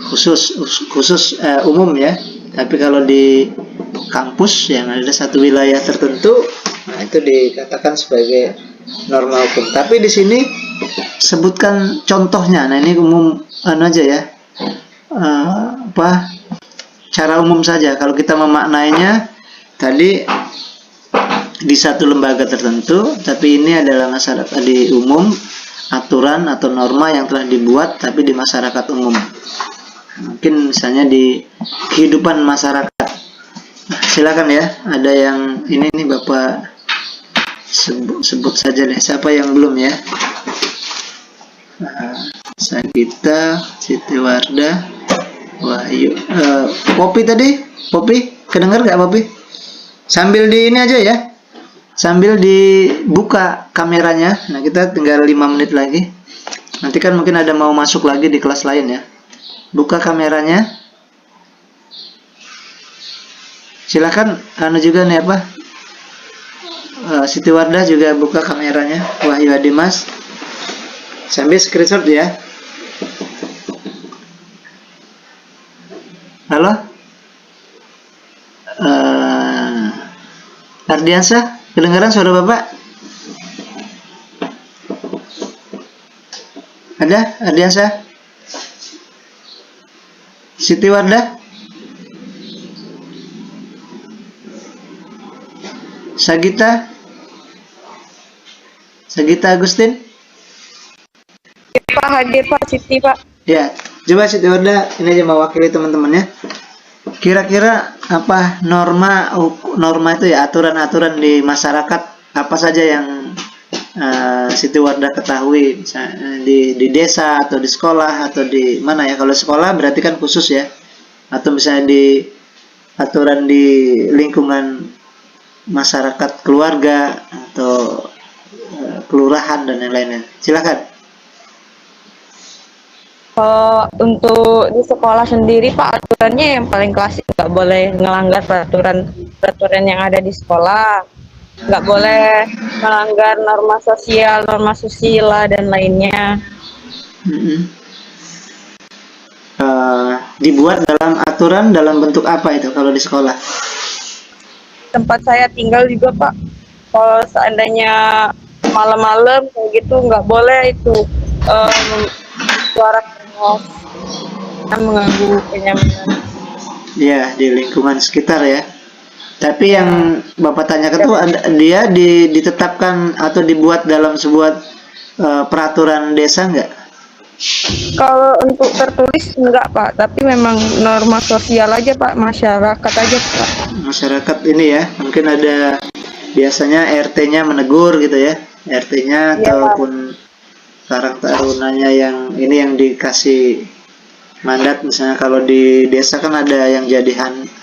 khusus umum ya. Tapi kalau di kampus yang ada satu wilayah tertentu, nah itu dikatakan sebagai norma hukum. Tapi di sini sebutkan contohnya. Nah, ini umum aja ya. Cara umum saja. Kalau kita memaknainya tadi di satu lembaga tertentu, tapi ini adalah masyarakat di umum, aturan atau norma yang telah dibuat tapi di masyarakat umum. Mungkin misalnya di kehidupan masyarakat. Nah, silakan ya, ada yang ini nih Bapak sebut saja deh, siapa yang belum ya. Sagita, Siti Wardah, Wahyu, Popi tadi, Popi, kedengar gak Popi? Sambil di ini aja ya, sambil dibuka kameranya. Nah, kita tinggal 5 menit lagi. Nanti kan mungkin ada mau masuk lagi di kelas lain ya. Buka kameranya. Silakan, juga nih apa? Siti Wardah juga buka kameranya. Wahyu Adimas. Sambil screenshot ya. Halo? Ardiansyah, kedengaran suara Bapak? Ada Ardiansyah? Siti Wardah? Sagita? Sagita Agustin? Pak hadir Pak Siti Pak. Ya, coba Siti Wardah ini aja mewakili teman-temannya. Kira-kira apa norma itu ya, aturan-aturan di masyarakat apa saja yang Siti Wardah ketahui, misalnya di desa atau di sekolah atau di mana ya? Kalau sekolah berarti kan khusus ya, atau misalnya di aturan di lingkungan masyarakat keluarga atau kelurahan dan yang lainnya. Silakan. Untuk di sekolah sendiri Pak, aturannya yang paling klasik, nggak boleh melanggar peraturan yang ada di sekolah, nggak boleh melanggar norma sosial, norma susila dan lainnya. Dibuat dalam aturan dalam bentuk apa itu kalau di sekolah? Tempat saya tinggal juga Pak, kalau seandainya malam-malam kayak gitu nggak boleh itu suara keras yang mengganggu kenyamanan. Ya, di lingkungan sekitar ya. Tapi yang Bapak tanyakan tuh dia ditetapkan atau dibuat dalam sebuah peraturan desa enggak? Kalau untuk tertulis enggak Pak, tapi memang norma sosial aja Pak, masyarakat aja Pak. Masyarakat ini ya, mungkin ada biasanya RT-nya menegur gitu ya, RT-nya ataupun Karang Tarunanya yang ini yang dikasih mandat. Misalnya kalau di desa kan ada yang jadi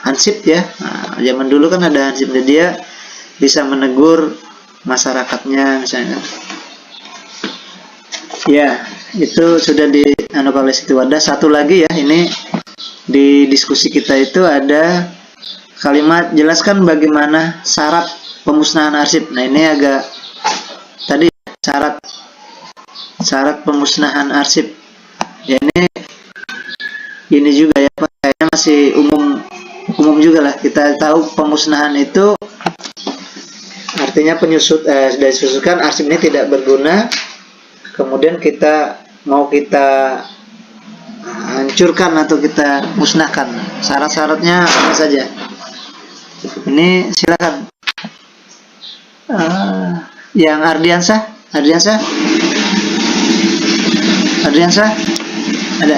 hansip ya. Nah, zaman dulu kan ada hansip, jadi dia bisa menegur masyarakatnya misalnya. Ya, itu sudah oleh Siti Wardah. Satu lagi ya, ini di diskusi kita itu ada kalimat jelaskan bagaimana syarat pemusnahan arsip. Nah, ini agak tadi syarat pemusnahan arsip. Ya, ini juga ya, kayaknya masih umum juga lah. Kita tahu pemusnahan itu artinya disusulkan arsip ini tidak berguna, kemudian kita hancurkan atau kita musnahkan. Syarat-syaratnya apa saja? Ini silakan. Yang Ardiansah, ada?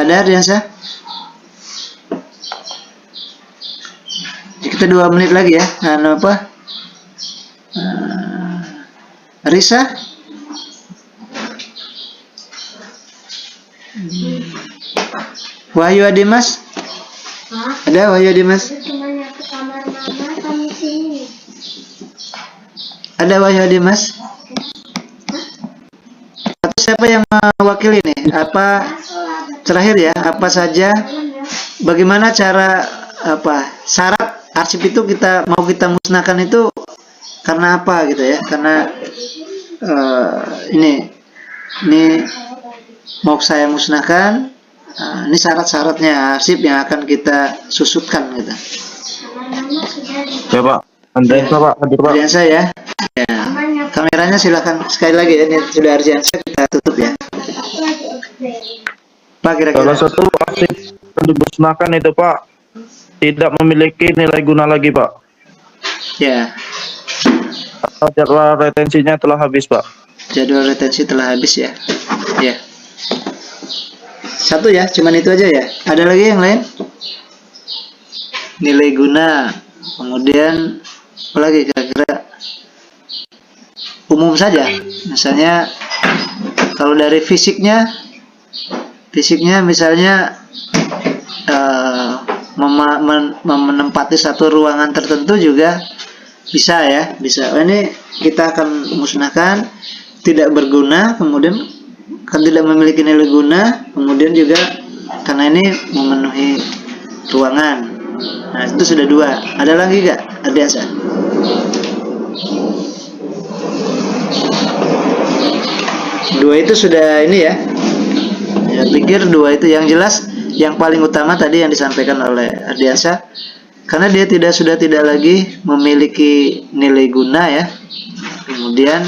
Ada Ardiansah? Kita 2 menit lagi ya. Apa? Risa? Wahyu Adimas? Ada Wahyu Adimas? Ada Wahyu Adimas? Atau siapa yang mewakili nih? Apa terakhir ya? Apa saja? Bagaimana cara syarat arsip itu kita musnahkan itu karena apa gitu ya? Karena ini mau saya musnahkan. Ini syarat-syaratnya arsip yang akan kita susutkan gitu. Ya Pak, Pak, hadir Pak. Ardiansa ya. Ya. Kameranya silakan sekali lagi ya. Ini sudah Ardiansa, kita tutup ya. Pak, kira-kira. Salah satu arsip yang dimusnahkan itu Pak tidak memiliki nilai guna lagi Pak. Ya. Jadwal retensinya telah habis Pak. Jadwal retensi telah habis ya. Ya. Satu ya, cuman itu aja ya. Ada lagi yang lain? Nilai guna. Kemudian apa lagi kira-kira? Umum saja. Misalnya kalau dari fisiknya misalnya menempati satu ruangan tertentu juga bisa ya, bisa. Ini kita akan musnahkan, tidak berguna, kemudian kan tidak memiliki nilai guna, kemudian juga karena ini memenuhi ruangan. Nah, itu sudah 2. Ada lagi gak? Ardiansa? Dua itu sudah ini ya. Ya, pikir 2 itu yang jelas. Yang paling utama tadi yang disampaikan oleh Ardiansa, karena dia sudah tidak lagi memiliki nilai guna ya. Kemudian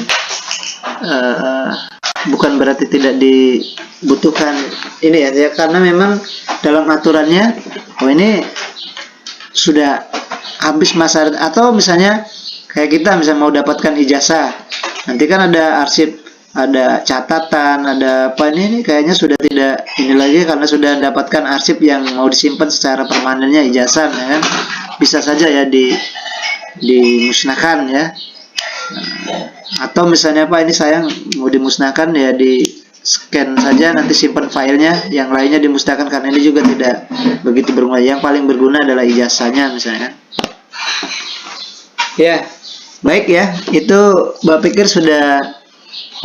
bukan berarti tidak dibutuhkan ini ya, karena memang dalam aturannya ini sudah habis masa, atau misalnya kayak kita misalnya mau dapatkan ijazah, nanti kan ada arsip, ada catatan, ada apa, ini kayaknya sudah tidak ini lagi karena sudah mendapatkan arsip yang mau disimpan secara permanennya ijazah ya kan, bisa saja ya dimusnahkan ya. Atau misalnya ini sayang mau dimusnahkan ya, di scan saja nanti simpan filenya, yang lainnya dimusnahkan karena ini juga tidak begitu berguna. Yang paling berguna adalah ijazahnya misalnya. Ya, baik ya, itu Mbak pikir sudah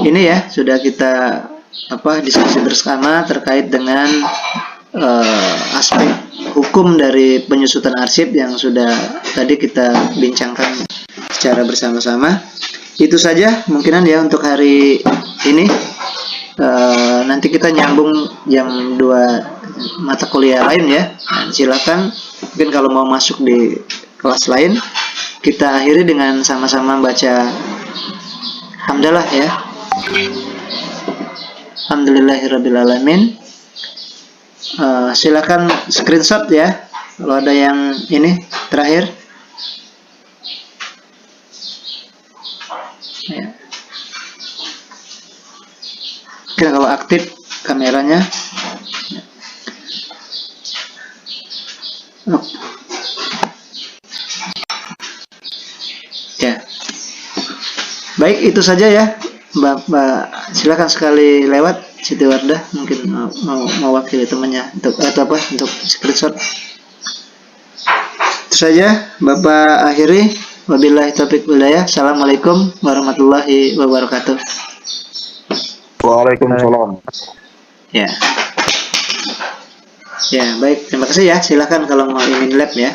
ini ya, sudah kita diskusi bersama terkait dengan aspek hukum dari penyusutan arsip yang sudah tadi kita bincangkan secara bersama-sama. Itu saja mungkinan ya untuk hari ini. Nanti kita nyambung jam 2 mata kuliah lain ya. Dan silakan mungkin kalau mau masuk di kelas lain, kita akhiri dengan sama-sama baca hamdalah ya. Alhamdulillahirrabbilalamin. Silakan screenshot ya kalau ada yang ini terakhir ya. Oke, kalau aktif kameranya ya. Baik, itu saja ya Mbak, silakan sekali lewat Siti Wardah, mungkin mau mewakili temannya untuk untuk screenshot. Itu saja Bapak akhiri, wabillahi taufiq walhidayah. Assalamualaikum warahmatullahi wabarakatuh. Waalaikumsalam. Ya. Ya, baik, terima kasih ya. Silakan kalau mau ingin lab ya.